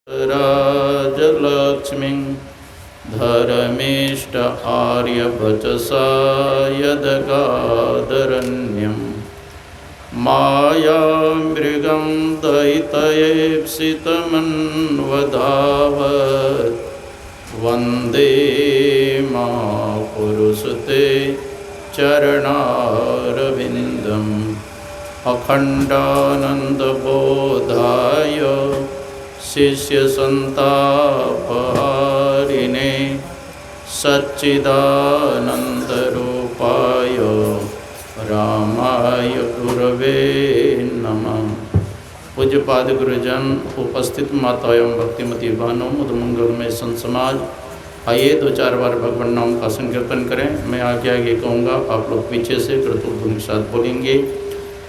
राजलक्ष्मीं धर्मिष्ठ आर्यवचसा यदगादरण्यं मायामृगं दयितयेप्सितमन्वधावत् वन्दे महापुरुषते चरणारविन्दम् अखण्डानन्दबोधाय शिष्यसन्तापहारिणे सच्चिदानन्दरूपाय रामाय गुरवे नमः। पूज्यपाद गुरुजन, उपस्थित माता एवं भक्तिमती बहनों, मुदमंगलमय संत समाज, आइए दो चार बार भगवान नाम का संकीर्तन करें। मैं आगे आगे कहूँगा, आप लोग पीछे से क्रतुध्वनि के साथ बोलेंगे।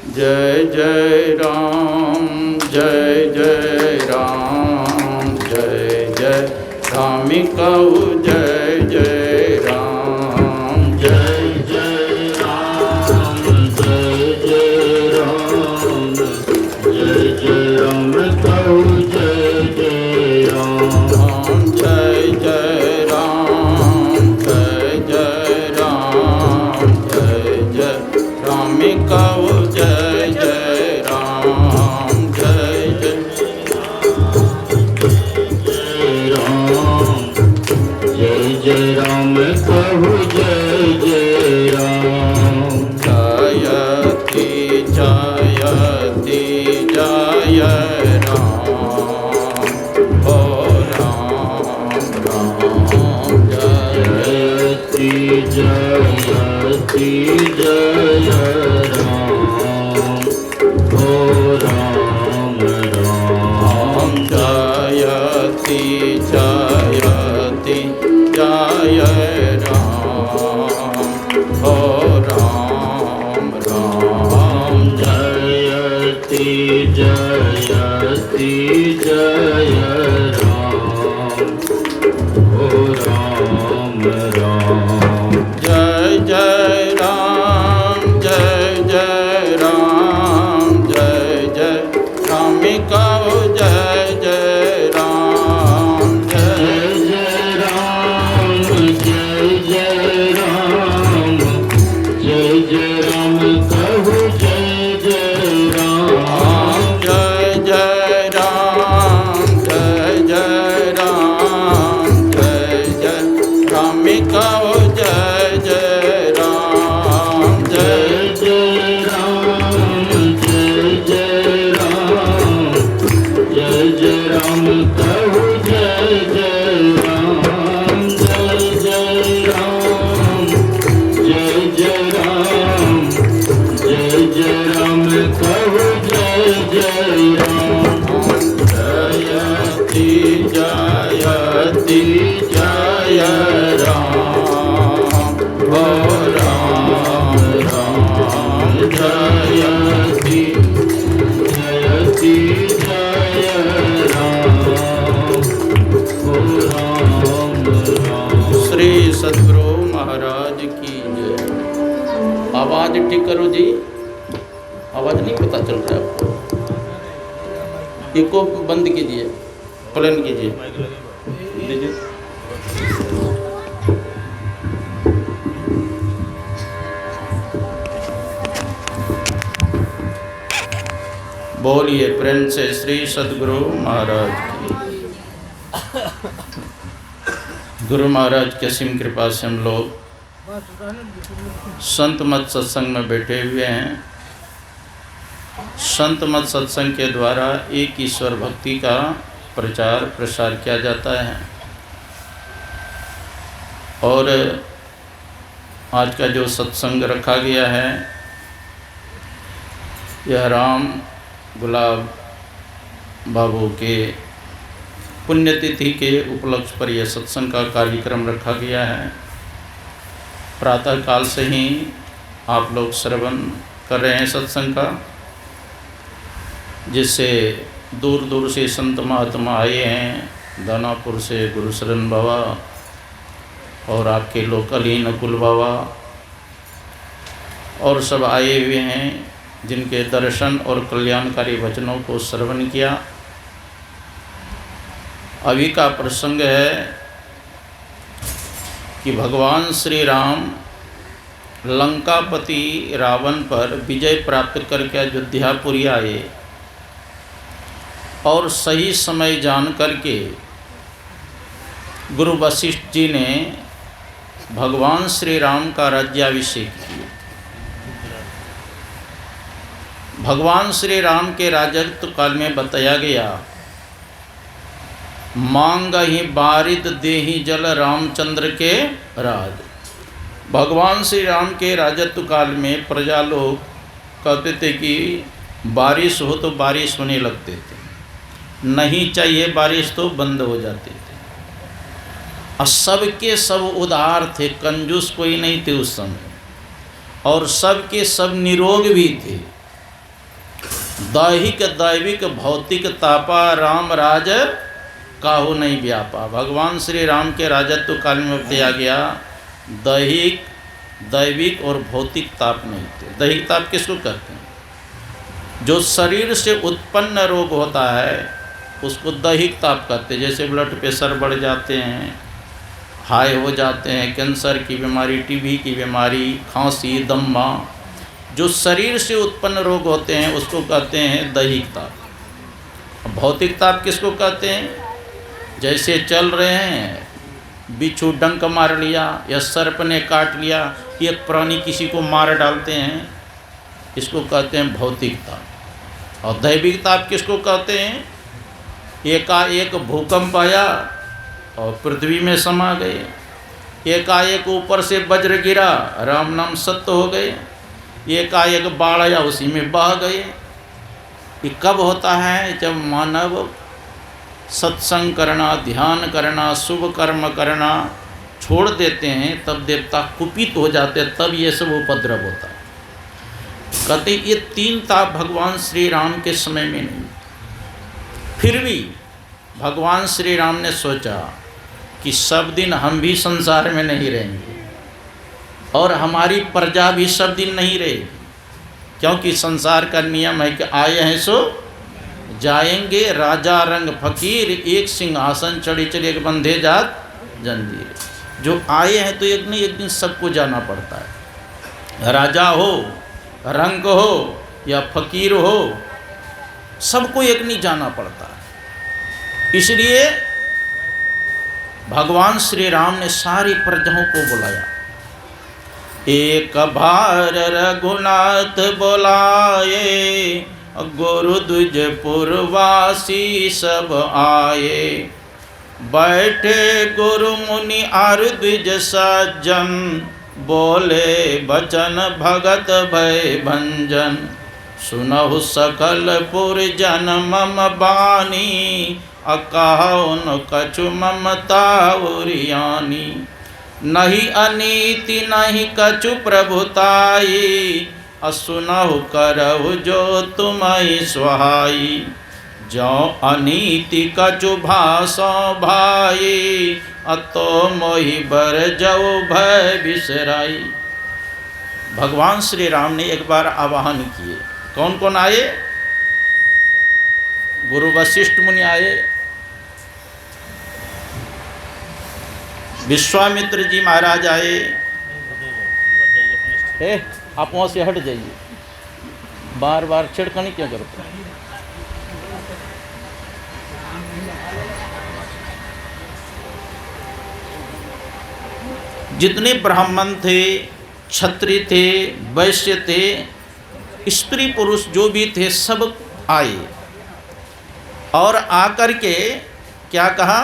जय जय राम, जय जय राम, जय जय रामिकाऊ, जय जय राम, जय जय राम, जय जय राम, जय जय रामिकाऊ, जय जय राम, जय जय राम, जय जय राम, जय जय रामिकाऊ, जय जय राम, जय जय राम, जय जय राम कहु, जय जय राम। जयति जयति जय राम, ओ राम राम, जयति जयति जय राम, ओ राम राम। जयति जयति जय राम, ओ राम राम। जयति जयति जय राम, ओ राम राम। जय जय राम, जय जय राम, जय जय रामिकाऊ, जय जय राम, जय जय राम, जय जय राम, जय जय राम कहु, जय जय राम, जय जय राम, जय जय राम, जय जय रामिकाऊ, जय जय राम, जय जय राम, जय जय राम, जय जय राम कहु, जय जय राम, जय जय राम, जय जय राम, जय जय राम कहु, जय जय राम। जयति जयति जय राम, ओ राम राम। जयति जयति जय राम, ओ राम राम। श्री सद्गुरु महाराज की जय। आवाज ठीक करो जी, आवाज नहीं पता चल रहा है आपको। इको बंद कीजिए, प्लेन कीजिए, दीजिए। बोलिए प्रेम से श्री सद्गुरु महाराज की। गुरु महाराज की असीम कृपा से हम लोग संत मत सत्संग में बैठे हुए हैं। संत मत सत्संग के द्वारा एक ईश्वर भक्ति का प्रचार प्रसार किया जाता है। और आज का जो सत्संग रखा गया है, यह राम गुलाब बाबू के पुण्यतिथि के उपलक्ष्य पर यह सत्संग का कार्यक्रम रखा गया है। प्रातः काल से ही आप लोग श्रवण कर रहे हैं सत्संग का, जिससे दूर दूर से संत महात्मा आए हैं। दानापुर से गुरुशरण बाबा और आपके लोकल ही नकुल बाबा और सब आए हुए हैं, जिनके दर्शन और कल्याणकारी वचनों को श्रवण किया। अभी का प्रसंग है कि भगवान श्री राम लंकापति रावण पर विजय प्राप्त करके अयोध्यापुरी आए और सही समय जान करके गुरु वशिष्ठ जी ने भगवान श्री राम का राज्याभिषेक किया। भगवान श्री राम के राजत्व काल में बताया गया, मांगहि बारिद देहि जल रामचंद्र के राज। भगवान श्री राम के राजत्व काल में प्रजा लोग कहते थे कि बारिश हो तो बारिश होने लगते थे, नहीं चाहिए बारिश तो बंद हो जाते थे। और सबके सब उदार थे, कंजूस कोई नहीं थे उस समय, और सबके सब निरोग भी थे। दैहिक दैविक भौतिक तापा राम राज काहू नहीं व्यापा। भगवान श्री राम के राजत्व काल में बताया गया, दैहिक दैविक और भौतिक ताप नहीं थे। दैहिक ताप किसको कहते हैं? जो शरीर से उत्पन्न रोग होता है उसको दैहिक ताप कहते हैं। जैसे ब्लड प्रेशर बढ़ जाते हैं, हाई हो जाते हैं, कैंसर की बीमारी, टीबी की बीमारी, खांसी, दम्मा, जो शरीर से उत्पन्न रोग होते हैं उसको कहते हैं दैहिक ताप। भौतिक ताप किसको कहते हैं? जैसे चल रहे हैं, बिच्छू डंक मार लिया या सर्प ने काट लिया, एक प्राणी किसी को मार डालते हैं, इसको कहते हैं भौतिक ताप। और दैविक ताप किसको कहते हैं? एकाएक भूकंप आया और पृथ्वी में समा गए, एकाएक ऊपर से वज्र गिरा, राम नाम सत्य हो गए, एकाएक बाढ़ आया उसी में बह गए। ये कब होता है? जब मानव सत्संग करना, ध्यान करना, शुभ कर्म करना छोड़ देते हैं, तब देवता कुपित हो जाते हैं, तब ये सब उपद्रव होता है। कहते ये तीन ताप भगवान श्री राम के समय में नहीं। फिर भी भगवान श्री राम ने सोचा कि सब दिन हम भी संसार में नहीं रहेंगे और हमारी प्रजा भी सब दिन नहीं रहेगी, क्योंकि संसार का नियम है कि आए हैं सो जाएंगे। राजा रंग फकीर, एक सिंहासन चढ़ी चढ़ी एक बंधे जात जंजीर। जो आए हैं तो एक नहीं एक दिन सबको जाना पड़ता है। राजा हो, रंग हो या फकीर हो, सबको एक नहीं जाना पड़ता है। इसलिए भगवान श्री राम ने सारी प्रजाओं को बुलाया। एक बार रघुनाथ बुलाए, गुरु द्विज पुरवासी सब आए। बैठे गुरु मुनि आर द्विज सज्जन, बोले बचन भगत भय भंजन। सुनहु सकल पुरजन मम बानी, अकाउन कछु ममता उरियानी। नहीं अनीति नहीं कछु प्रभुताई, असुनहु करहु जो तुम्हि सुहाई। जो अनीति कछु भाषो भाई, अतो मोहि बर जऊ भय बिसराई। भगवान श्री राम ने एक बार आवाहन किए। कौन कौन आए? गुरु वशिष्ठ मुनि आए, विश्वामित्र जी महाराज आए। आप वहाँ से हट जाइए, बार बार छिड़कानी क्यों करते हैं? जितने ब्राह्मण थे, क्षत्रिय थे, वैश्य थे, स्त्री पुरुष जो भी थे, सब आए और आकर के क्या कहा,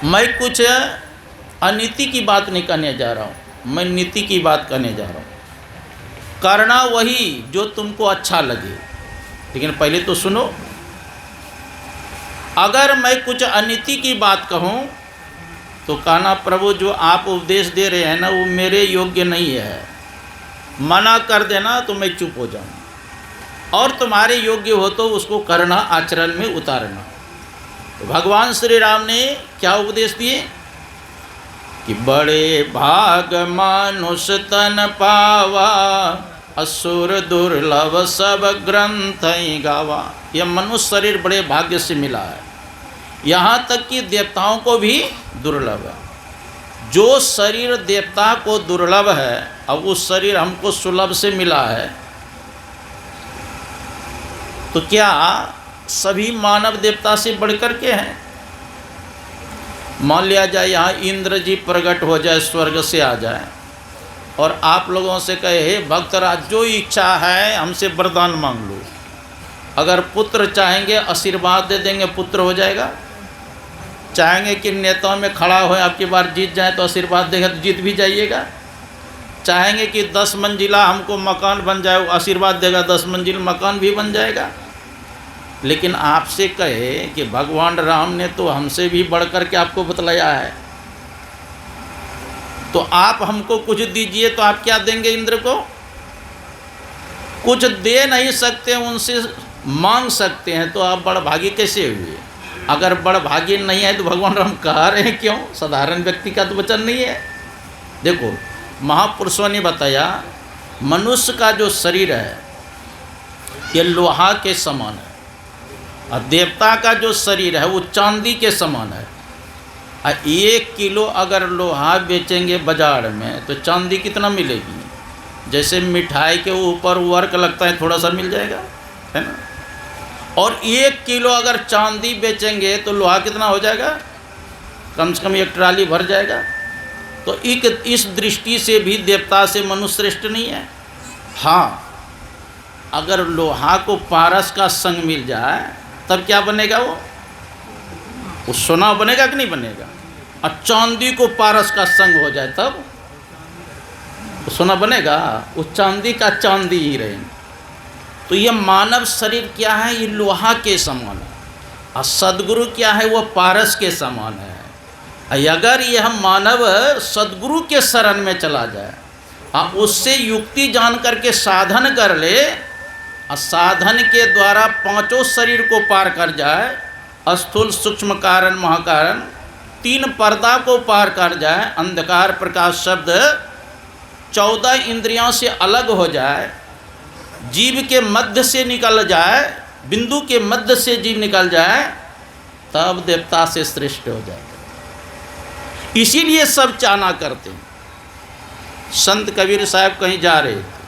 मैं कुछ अनीति की बात नहीं कहने जा रहा हूँ, मैं नीति की बात करने जा रहा हूँ। करना वही जो तुमको अच्छा लगे, लेकिन पहले तो सुनो। अगर मैं कुछ अनीति की बात कहूँ तो कहना प्रभु जो आप उपदेश दे रहे हैं ना वो मेरे योग्य नहीं है, मना कर देना तो मैं चुप हो जाऊँ, और तुम्हारे योग्य हो तो उसको करना, आचरण में उतारना। तो भगवान श्री राम ने क्या उपदेश दिए कि बड़े भाग मानुष तन पावा, असुर दुर्लभ सब ग्रंथ गावा। यह मनुष्य शरीर बड़े भाग्य से मिला है। यहाँ तक कि देवताओं को भी दुर्लभ है। जो शरीर देवता को दुर्लभ है, अब वो शरीर हमको सुलभ से मिला है, तो क्या सभी मानव देवता से बढ़कर के हैं? मान लिया जाए यहाँ इंद्र जी प्रकट हो जाए, स्वर्ग से आ जाए और आप लोगों से कहे, हे भक्तराज जो इच्छा है हमसे वरदान मांग लो। अगर पुत्र चाहेंगे आशीर्वाद दे देंगे, पुत्र हो जाएगा। चाहेंगे कि नेताओं में खड़ा हो आपकी बार जीत जाए तो आशीर्वाद देगा तो जीत भी जाइएगा। चाहेंगे कि 10 मंजिला हमको मकान बन जाए, आशीर्वाद देगा 10 मंजिल मकान भी बन जाएगा। लेकिन आपसे कहे कि भगवान राम ने तो हमसे भी बढ़कर के आपको बतलाया है, तो आप हमको कुछ दीजिए, तो आप क्या देंगे इंद्र को? कुछ दे नहीं सकते, उनसे मांग सकते हैं, तो आप बड़भागी कैसे हुए? अगर बड़भागी नहीं है तो भगवान राम कह रहे हैं क्यों? साधारण व्यक्ति का तो वचन नहीं है। देखो महापुरुषों ने बताया, मनुष्य का जो शरीर है ये लोहा के समान है और देवता का जो शरीर है वो चांदी के समान है। 1 किलो अगर लोहा बेचेंगे बाजार में तो चांदी कितना मिलेगी? जैसे मिठाई के ऊपर वर्क लगता है थोड़ा सा मिल जाएगा, है ना। और 1 किलो अगर चांदी बेचेंगे तो लोहा कितना हो जाएगा? कम से कम 1 ट्राली भर जाएगा। तो इस दृष्टि से भी देवता से मनुष्य श्रेष्ठ नहीं है। हाँ, अगर लोहा को पारस का संग मिल जाए तब क्या बनेगा? वो सोना बनेगा कि नहीं बनेगा? और चांदी को पारस का संग हो जाए तब वो सोना बनेगा? वो चांदी का चांदी ही रहेगा। तो ये मानव शरीर क्या है? ये लोहा के समान है। और सद्गुरु क्या है? वो पारस के समान है। अगर यह मानव सद्गुरु के शरण में चला जाए और उससे युक्ति जान करके साधन कर ले और साधन के द्वारा 5 शरीर को पार कर जाए, स्थूल सूक्ष्म कारण महाकारण 3 पर्दा को पार कर जाए, अंधकार प्रकाश शब्द 14 इंद्रियों से अलग हो जाए, जीव के मध्य से निकल जाए, बिंदु के मध्य से जीव निकल जाए, तब देवता से श्रेष्ठ हो जाए। इसीलिए सब चाहना करते हैं। संत कबीर साहब कहीं जा रहे थे,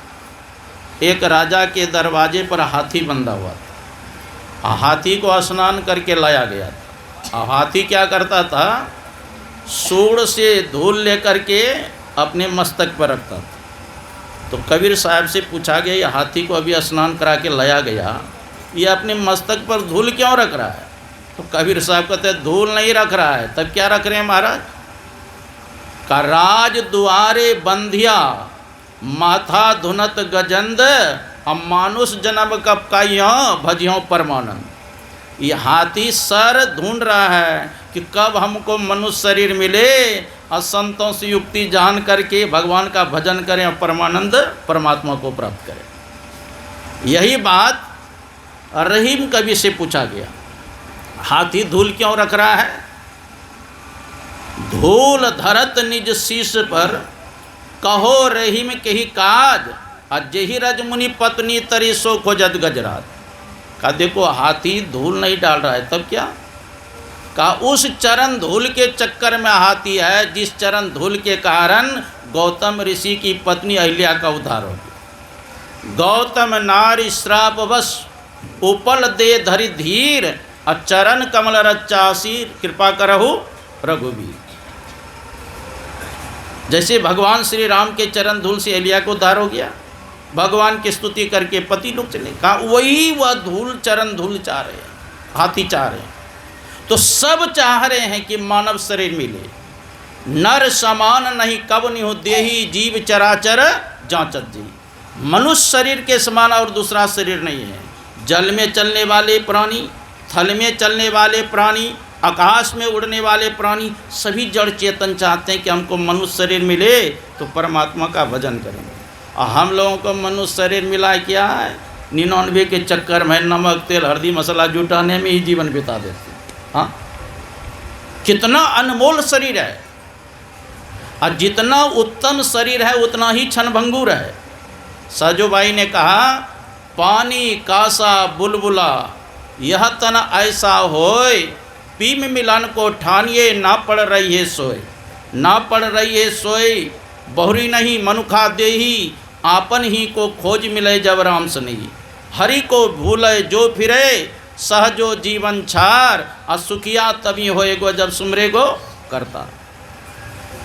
एक राजा के दरवाजे पर हाथी बंधा हुआ था। हाथी को स्नान करके लाया गया था। हाथी क्या करता था? सूंड से धूल लेकर के अपने मस्तक पर रखता था। तो कबीर साहब से पूछा गया, ये हाथी को अभी स्नान करा के लाया गया, ये अपने मस्तक पर धूल क्यों रख रहा है? तो कबीर साहब कहते हैं, धूल नहीं रख रहा है। तब क्या रख रहे हैं महाराज? का राज दुआरे बंधिया माथा धुनत गजंद, हम मानुष जन्म कब का यहाँ भजियों परमानंद। ये हाथी सर ढूंढ रहा है कि कब हमको मनुष्य शरीर मिले और संतों से युक्ति जान करके भगवान का भजन करें और परमानंद परमात्मा को प्राप्त करें। यही बात रहीम कवि से पूछा गया, हाथी धूल क्यों रख रहा है? धूल धरत निज शीश पर, कहो रहीम कही काज, अजही रजमुनि पत्नी तरी सो खोजत गजरात। का देखो हाथी धूल नहीं डाल रहा है, तब क्या? का उस चरण धूल के चक्कर में हाथी है जिस चरण धूल के कारण गौतम ऋषि की पत्नी अहिल्या का उद्धार हो गया। गौतम नारी श्रापवश उपल दे धरि धीर, चरण कमल रच्चासीर, कृपा करहु रघुवीर। जैसे भगवान श्री राम के चरण धूल से अहिल्या को उद्धार हो गया, भगवान की स्तुति करके पति लोग चले, कहा वही वह धूल चरण धूल चाह रहे हैं, हाथी चाह रहे हैं। तो सब चाह रहे हैं कि मानव शरीर मिले। नर समान नहीं कब निहु देही, जीव चराचर जांचत जी। मनुष्य शरीर के समान और दूसरा शरीर नहीं है। जल में चलने वाले प्राणी, थल में चलने वाले प्राणी, आकाश में उड़ने वाले प्राणी, सभी जड़ चेतन चाहते हैं कि हमको मनुष्य शरीर मिले तो परमात्मा का भजन करेंगे। और हम लोगों को मनुष्य शरीर मिला क्या है? 99 के चक्कर में नमक तेल हल्दी मसाला जुटाने में ही जीवन बिता देते हैं। हाँ, कितना अनमोल शरीर है और जितना उत्तम शरीर है उतना ही क्षणभंगुर है। साजोबाई ने कहा, पानी कासा बुलबुला यह तन ऐसा होय, भीम मिलन को ठानिए, ना पड़ रही है सोए, ना पड़ रही है सोए, बहुरी नहीं मनुखा देही, आपन ही को खोज मिले जब राम सनेही। हरि को भूले जो फिरे, सहजो जीवन छार, असुखिया तभी होएगो जब सुमरे गो करता।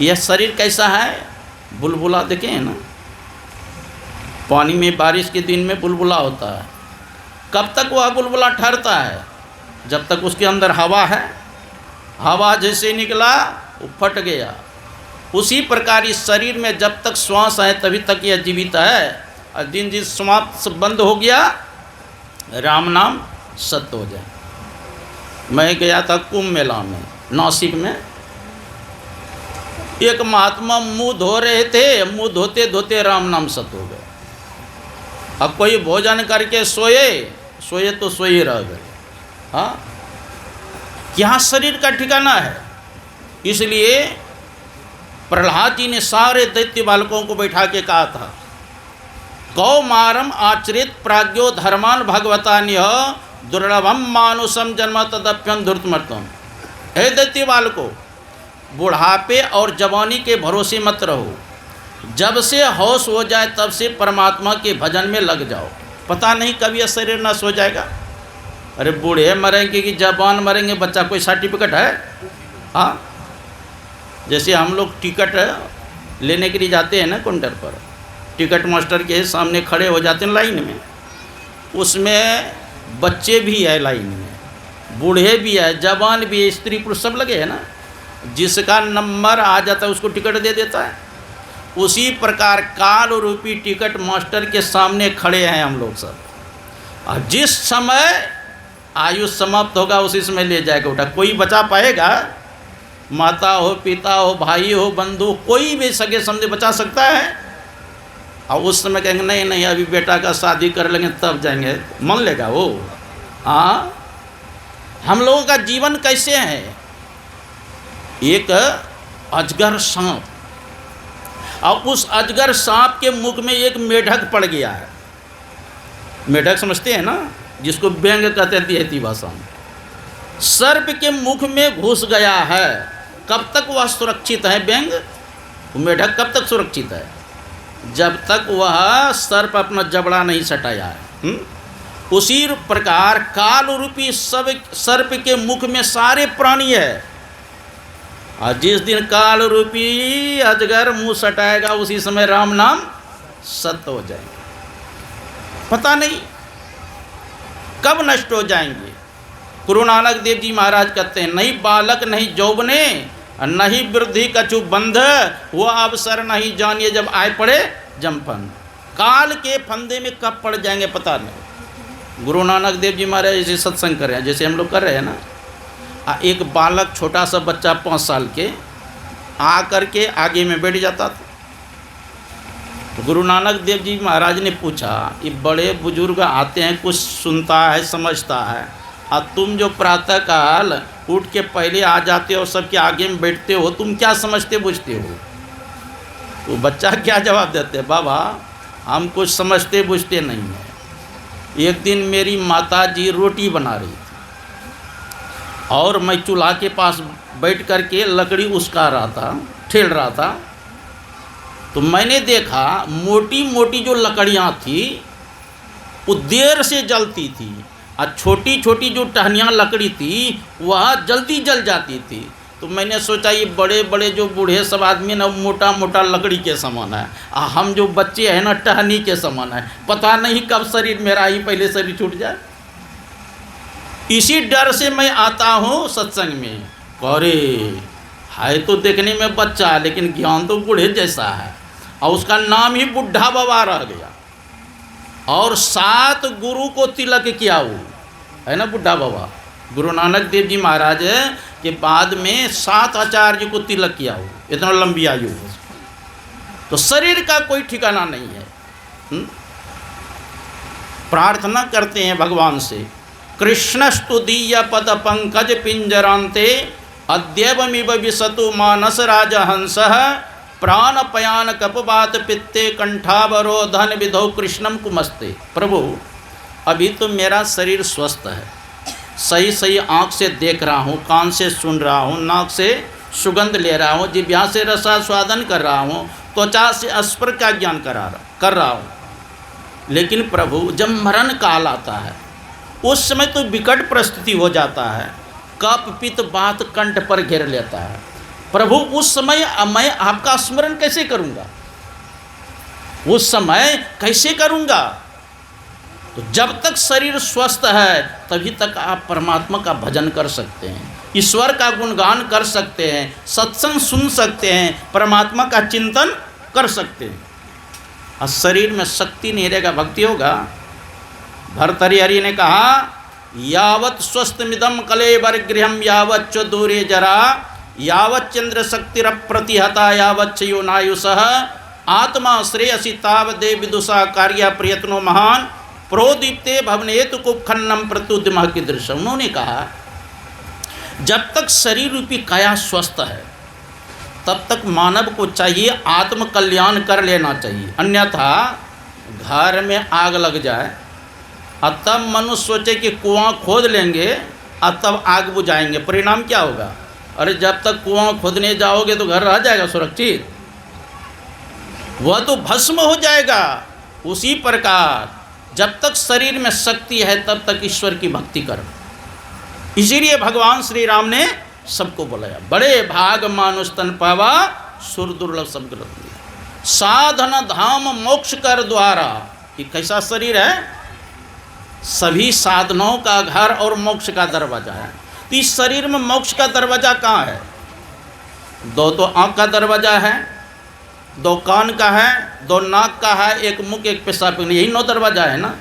यह शरीर कैसा है? बुलबुला देखें ना, पानी में बारिश के दिन में बुलबुला होता है। कब तक वह बुलबुला ठहरता है? जब तक उसके अंदर हवा है। हवा जैसे निकला वो फट गया। उसी प्रकार इस शरीर में जब तक श्वास है तभी तक यह जीवित है, और दिन जिस समाप्त बंद हो गया राम नाम सत्य हो जाए। मैं गया था कुंभ मेला में नासिक में, एक महात्मा मुंह धो रहे थे, मुंह धोते धोते राम नाम सत्य हो गए। अब कोई भोजन करके सोए तो सोए रह गए। हाँ, यहाँ शरीर का ठिकाना है। इसलिए प्रहलाद जी ने सारे दैत्य बालकों को बैठा के कहा था, कौमारम आचरित प्राज्ञो धर्मान भगवतान्य दुर्लभम मानुषम जन्म तदप्यम धूर्तमर्तम। हे दैत्य बालको, बुढ़ापे और जवानी के भरोसे मत रहो। जब से होश हो जाए तब से परमात्मा के भजन में लग जाओ। पता नहीं कब यह शरीर नष्ट हो जाएगा। अरे बूढ़े मरेंगे कि जवान मरेंगे, बच्चा कोई सर्टिफिकेट है? हाँ, जैसे हम लोग टिकट लेने के लिए जाते हैं ना काउंटर पर, टिकट मास्टर के सामने खड़े हो जाते हैं लाइन में, उसमें बच्चे भी है लाइन में, बूढ़े भी है, जवान भी है, स्त्री पुरुष सब लगे हैं ना। जिसका नंबर आ जाता है उसको टिकट दे देता है। उसी प्रकार काल रूपी टिकट मास्टर के सामने खड़े हैं हम लोग सब, और जिस समय आयु समाप्त होगा उसी समय ले जाएगा उठा। कोई बचा पाएगा? माता हो, पिता हो, भाई हो, बंधु, कोई भी सगे समझे बचा सकता है? और उस समय कहेंगे नहीं नहीं अभी बेटा का शादी कर लेंगे तब जाएंगे, मन लेगा वो? हाँ, हम लोगों का जीवन कैसे है? एक अजगर सांप, और उस अजगर सांप के मुख में एक मेढक पड़ गया है। मेढक समझते हैं ना, जिसको व्यंग कहते हैं देहाती भाषा में। सर्प के मुख में घुस गया है। कब तक वह सुरक्षित है? व्यंग, मेढक कब तक सुरक्षित है? जब तक वह सर्प अपना जबड़ा नहीं सटाया है। उसी प्रकार काल रूपी सब सर्प के मुख में सारे प्राणी है, और जिस दिन काल रूपी अजगर मुंह सटाएगा उसी समय राम नाम सत्य हो जाएगा। पता नहीं कब नष्ट हो जाएंगे। गुरु नानक देव जी महाराज कहते हैं, नहीं बालक नहीं जौबने, नहीं वृद्धि कछु बंध, वो अवसर नहीं जानिए जब आए पड़े जमपन। काल के फंदे में कब पड़ जाएंगे पता नहीं। गुरु नानक देव जी महाराज जैसे सत्संग कर रहे हैं, जैसे हम लोग कर रहे हैं ना, एक बालक छोटा सा बच्चा 5 साल के आ करके आगे में बैठ जाता था। तो गुरु नानक देव जी महाराज ने पूछा, ये बड़े बुजुर्ग आते हैं, कुछ सुनता है समझता है, और तुम जो प्रातः काल उठ के पहले आ जाते हो, सबके आगे में बैठते हो, तुम क्या समझते बुझते हो? तो बच्चा क्या जवाब देते? बाबा हम कुछ समझते बुझते नहीं हैं। एक दिन मेरी माता जी रोटी बना रही थी, और मैं चूल्हा के पास बैठ कर के लकड़ी उसका रहा था, ठेल रहा था। तो मैंने देखा मोटी मोटी जो लकड़ियाँ थी वो देर से जलती थी, और छोटी छोटी जो टहनियाँ लकड़ी थी वह जल्दी जल जाती थी। तो मैंने सोचा ये बड़े बड़े जो बूढ़े सब आदमी ना मोटा मोटा लकड़ी के समान है, और हम जो बच्चे हैं ना टहनी के समान है। पता नहीं कब शरीर मेरा ही पहले शरीर छूट जाए। इसी डर से मैं आता हूँ सत्संग में। अरे है तो देखने में बच्चा, लेकिन ज्ञान तो बूढ़े जैसा है, और उसका नाम ही बुढ़ा बाबा रह गया। और 7 गुरु को तिलक किया वो है ना बुढ़ा बाबा। गुरु नानक देव जी महाराज के बाद में 7 आचार्य को तिलक किया हो, इतना लंबी आयु। तो शरीर का कोई ठिकाना नहीं है। प्रार्थना करते हैं भगवान से, कृष्णस्तुदीय पद पंकज पिंजरांते अद्यवमिव विसतु मानस राजहंसः प्राणपयान कपवात पित्ते कंठावरोधन विधौ कृष्णम कुमस्ते। प्रभु अभी तो मेरा शरीर स्वस्थ है, सही सही आँख से देख रहा हूँ, कान से सुन रहा हूँ, नाक से सुगंध ले रहा हूँ, जिह्वा से रसास्वादन कर रहा हूँ, त्वचा से स्पर्श का ज्ञान कर रहा हूँ। लेकिन प्रभु जब मरण काल आता है उस समय तो विकट परिस्थिति हो जाता है, कप पित्त बात कंठ पर घेर लेता है। प्रभु उस समय मैं आपका स्मरण कैसे करूँगा, उस समय कैसे करूँगा? तो जब तक शरीर स्वस्थ है तभी तक आप परमात्मा का भजन कर सकते हैं, ईश्वर का गुणगान कर सकते हैं, सत्संग सुन सकते हैं, परमात्मा का चिंतन कर सकते हैं। और शरीर में शक्ति नहीं रहेगा, भक्ति होगा। भर्तृहरि ने कहा यावत् स्वस्थमिदं कलेवर गृहम यावच्च दूरे जरा यावत् चंद्र शक्तिर प्रतिहता यावच्च योनायुषः आत्मा श्रेयसी तावदे विदुषा कार्य प्रयत्नो महान प्रोदीप्ते भवनेतु कुखन्नम प्रत्युद्यमः की दृश्य। उन्होंने कहा जब तक शरीर रूपी काया स्वस्थ है तब तक मानव को चाहिए आत्म कल्याण कर लेना चाहिए, अन्यथा घर में आग लग जाए और तब मनुष्य सोचे कि कुआं खोद लेंगे और तब आग बुझाएंगे, परिणाम क्या होगा? अरे जब तक कुआं खोदने जाओगे तो घर रह जाएगा सुरक्षित, वह तो भस्म हो जाएगा। उसी प्रकार जब तक शरीर में शक्ति है तब तक ईश्वर की भक्ति करो। इसीलिए भगवान श्री राम ने सबको बुलाया, बड़े भाग मानुष तन पावा सुर दुर्लभ सब ग्रह साधन धाम मोक्ष कर द्वारा। ये कैसा शरीर है? सभी साधनों का घर और मोक्ष का दरवाजा है। तो इस शरीर में मोक्ष का दरवाजा कहाँ है? दो तो आँख का दरवाजा है, दो कान का है, दो नाक का है, एक मुख एक पेशाब, यही 9 दरवाजा है ना।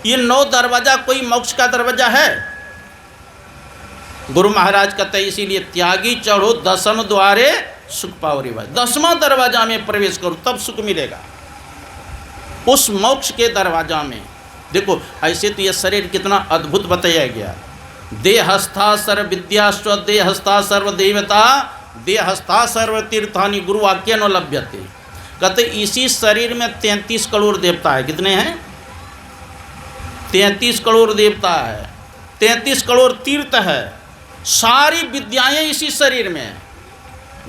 ये 9 दरवाजा कोई मोक्ष का दरवाजा है? गुरु महाराज कहते हैं इसीलिए त्यागी चढ़ो 10 द्वारे सुख पाओ रे भाई। 10वां दरवाजा में प्रवेश करो तब सुख मिलेगा, उस मोक्ष के दरवाजा में। देखो ऐसे तो यह शरीर कितना अद्भुत बताया गया। देहस्था सर्व विद्या स्वदेहस्था सर्व देवता देहस्था सर्व तीर्थानि गुरु वाक्य न लभ्यते। कहते इसी शरीर में 33 करोड़ देवता है। कितने हैं? 33 करोड़ देवता है, 33 करोड़ तीर्थ है, सारी विद्याएं इसी शरीर में।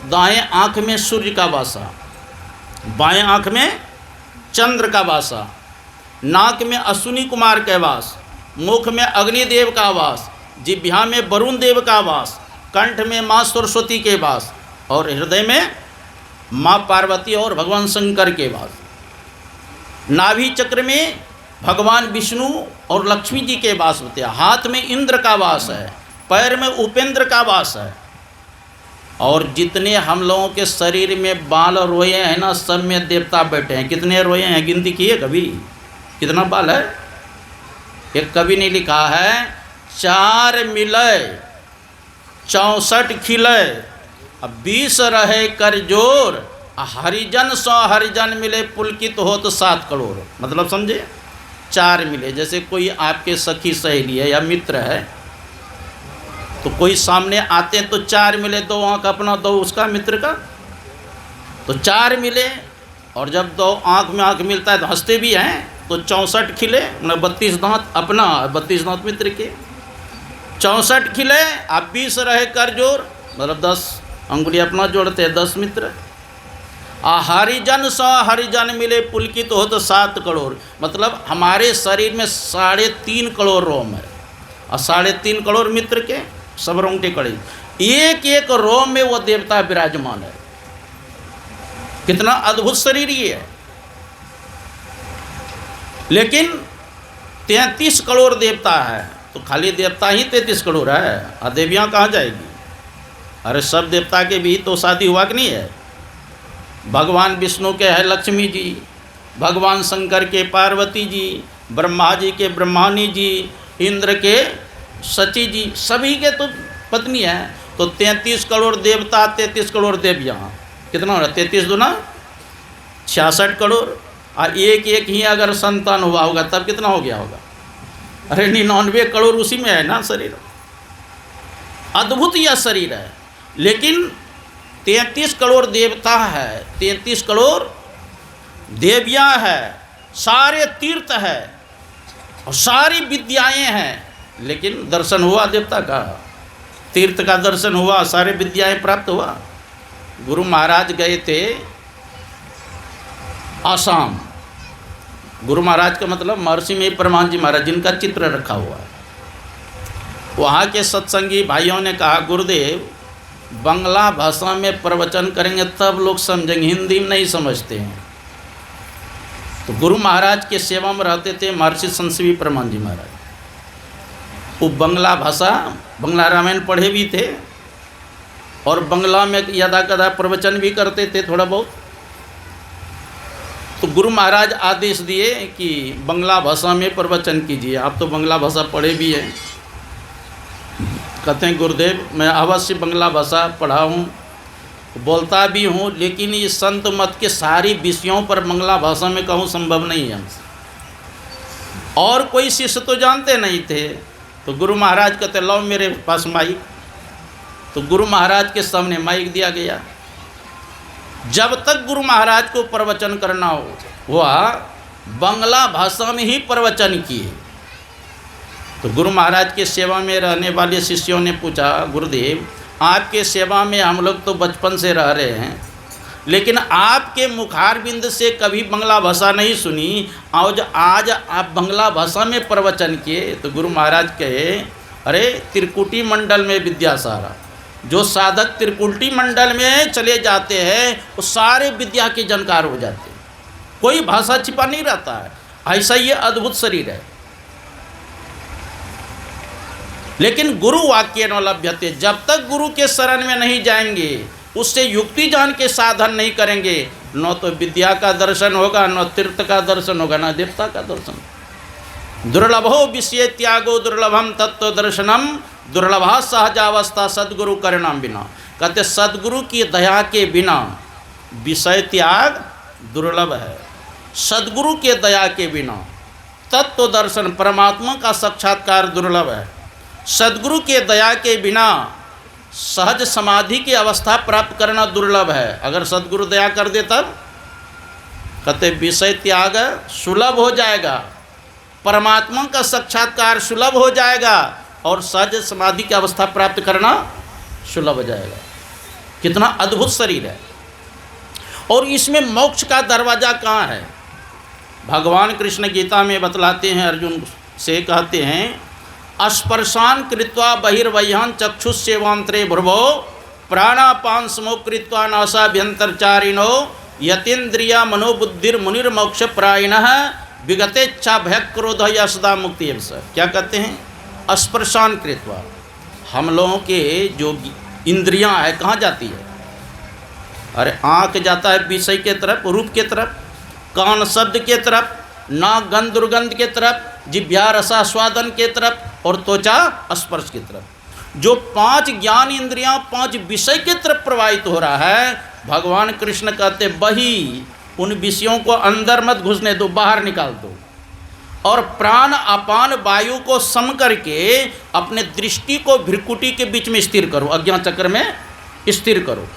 दाएं आँख में सूर्य का वासा, बाएं आँख में चंद्र का वासा, नाक में अश्विनी कुमार का वास, मुख में अग्निदेव का वास, जिह्वा में वरुण देव का वास, कंठ में माँ सरस्वती के वास और हृदय में माँ पार्वती और भगवान शंकर के वास। नाभि चक्र में भगवान विष्णु और लक्ष्मी जी के वास होते हैं। हाथ में इंद्र का वास है, पैर में उपेंद्र का वास है। और जितने हम लोगों के शरीर में बाल रोए हैं ना, सब में देवता बैठे हैं। कितने रोए हैं गिनती किए कभी? कितना बाल है? एक कवि ने लिखा है 4 मिले 64 खिले, अब 20 रहे कर जोर, हरिजन 100 हरिजन मिले पुलकित हो तो 7 करोड़। मतलब समझे? 4 मिले, जैसे कोई आपके सखी सहेली है या मित्र है तो कोई सामने आते हैं तो 4 मिले, 2 आँख अपना 2 उसका मित्र का, तो 4 मिले। और जब 2 आँख में आँख मिलता है तो हंसते भी हैं, तो 64 खिले, 32 दांत अपना 32 दांत मित्र के। 64 खिले आप 20 रहे कर जोर, मतलब 10 अंगुली अपना जोड़ते हैं 10 मित्र। हरिजन 100 हरिजन मिले पुलकित हो तो 7 करोड़। मतलब हमारे शरीर में 3.5 करोड़ रोम है और 3.5 करोड़ मित्र के सब रोंगटे कड़े, एक एक रोम में वो देवता विराजमान है। कितना अद्भुत शरीर ये है। लेकिन 33 करोड़ देवता है तो खाली देवता ही 33 करोड़ है, और देवियाँ कहाँ जाएगी? अरे सब देवता के भी तो शादी हुआ कि नहीं है? भगवान विष्णु के है लक्ष्मी जी, भगवान शंकर के पार्वती जी, ब्रह्मा जी के ब्रह्मानी जी, इंद्र के सची जी, सभी के तो पत्नी है। तो 33 करोड़ देवता 33 करोड़ देवियाँ, कितना हो रहा? 33 दूना 66 करोड़। और एक एक ही अगर संतान हुआ होगा तब कितना हो गया होगा? अरे 99 करोड़ उसी में है ना शरीर। अद्भुत यह शरीर है। लेकिन 33 करोड़ देवता है, 33 करोड़ देवियाँ है, सारे तीर्थ है और सारी विद्याएं हैं। लेकिन दर्शन हुआ देवता का, तीर्थ का दर्शन हुआ, सारे विद्याएं प्राप्त हुआ। गुरु महाराज गए थे आसाम। गुरु महाराज का मतलब महर्षि में परमान जी महाराज, जिनका चित्र रखा हुआ है। वहाँ के सत्संगी भाइयों ने कहा, गुरुदेव बंगला भाषा में प्रवचन करेंगे तब लोग समझेंगे, हिंदी में नहीं समझते हैं। तो गुरु महाराज के सेवा में रहते थे महर्षि संतसेवी परमान जी महाराज। वो बंगला भाषा, बंगला रामायण पढ़े भी थे और बंगला में यदा कदा प्रवचन भी करते थे थोड़ा बहुत। तो गुरु महाराज आदेश दिए कि बंगला भाषा में प्रवचन कीजिए। आप तो बंगला भाषा पढ़े भी हैं। कहते हैं गुरुदेव मैं अवश्य बंगला भाषा पढ़ा हूँ, बोलता भी हूँ, लेकिन इस संत मत के सारी विषयों पर बंगला भाषा में कहूँ संभव नहीं है हमसे। और कोई शिष्य तो जानते नहीं थे। तो गुरु महाराज कहते लो मेरे पास माइक। तो गुरु महाराज के सामने माइक दिया गया। जब तक गुरु महाराज को प्रवचन करना हुआ बंगला भाषा में ही प्रवचन किए। तो गुरु महाराज के सेवा में रहने वाले शिष्यों ने पूछा, गुरुदेव आपके सेवा में हम लोग तो बचपन से रह रहे हैं, लेकिन आपके मुखारबिंद से कभी बंगला भाषा नहीं सुनी, और आज आप बंगला भाषा में प्रवचन किए। तो गुरु महाराज कहे, अरे त्रिकुटी मंडल में विद्यासारा, जो साधक त्रिकुटी मंडल में चले जाते हैं वो सारे विद्या के जानकार हो जाते हैं, कोई भाषा छिपा नहीं रहता है। ऐसा ये अद्भुत शरीर है। लेकिन गुरु वाक्य न लभ्यते, जब तक गुरु के शरण में नहीं जाएंगे, उससे युक्ति जान के साधन नहीं करेंगे, न तो विद्या का दर्शन होगा, न तीर्थ का दर्शन होगा, न देवता का दर्शन। दुर्लभो विषय त्यागो दुर्लभम तत्व दर्शनम, दुर्लभा सहजावस्था सद्गुरु करणाम बिना। कहते सद्गुरु की दया के बिना विषय त्याग दुर्लभ है। सद्गुरु के दया के बिना तत्व दर्शन परमात्मा का साक्षात्कार दुर्लभ है। सद्गुरु के दया के बिना सहज समाधि की अवस्था प्राप्त करना दुर्लभ है। अगर सद्गुरु दया कर दे तब कहते विषय त्याग सुलभ हो जाएगा, परमात्मा का साक्षात्कार सुलभ हो जाएगा और सहज समाधि की अवस्था प्राप्त करना सुलभ हो जाएगा। कितना अद्भुत शरीर है। और इसमें मोक्ष का दरवाज़ा कहाँ है? भगवान कृष्ण गीता में बतलाते हैं, अर्जुन से कहते हैं, स्पर्शान कृत्वा बहिर्वह्यान चक्षुषेवांतरे भ्रुवो प्राणापान समो कृत्वा नासाभ्यंतरचारिणो यतीन्द्रिया मनोबुद्धिर्मुनिर् मोक्ष प्रायिणः विगतेच्छा भय क्रोध या सदा मुक्ति। क्या कहते हैं? स्पर्शान कृत्वा, हम लोगों के जो इंद्रियां है कहाँ जाती है? अरे आँख जाता है विषय के तरफ, रूप के तरफ, कान शब्द के तरफ, नाक गंध दुर्गंध के तरफ, जिह्वा रसास्वादन के तरफ और त्वचा स्पर्श की तरफ। जो 5 ज्ञान इंद्रियां 5 विषय की तरफ प्रवाहित हो रहा है, भगवान कृष्ण कहते बही उन विषयों को अंदर मत घुसने दो, बाहर निकाल दो। और प्राण अपान वायु को सम करके अपने दृष्टि को भ्रिकुटी के बीच में स्थिर करो, अज्ञान चक्र में स्थिर करो।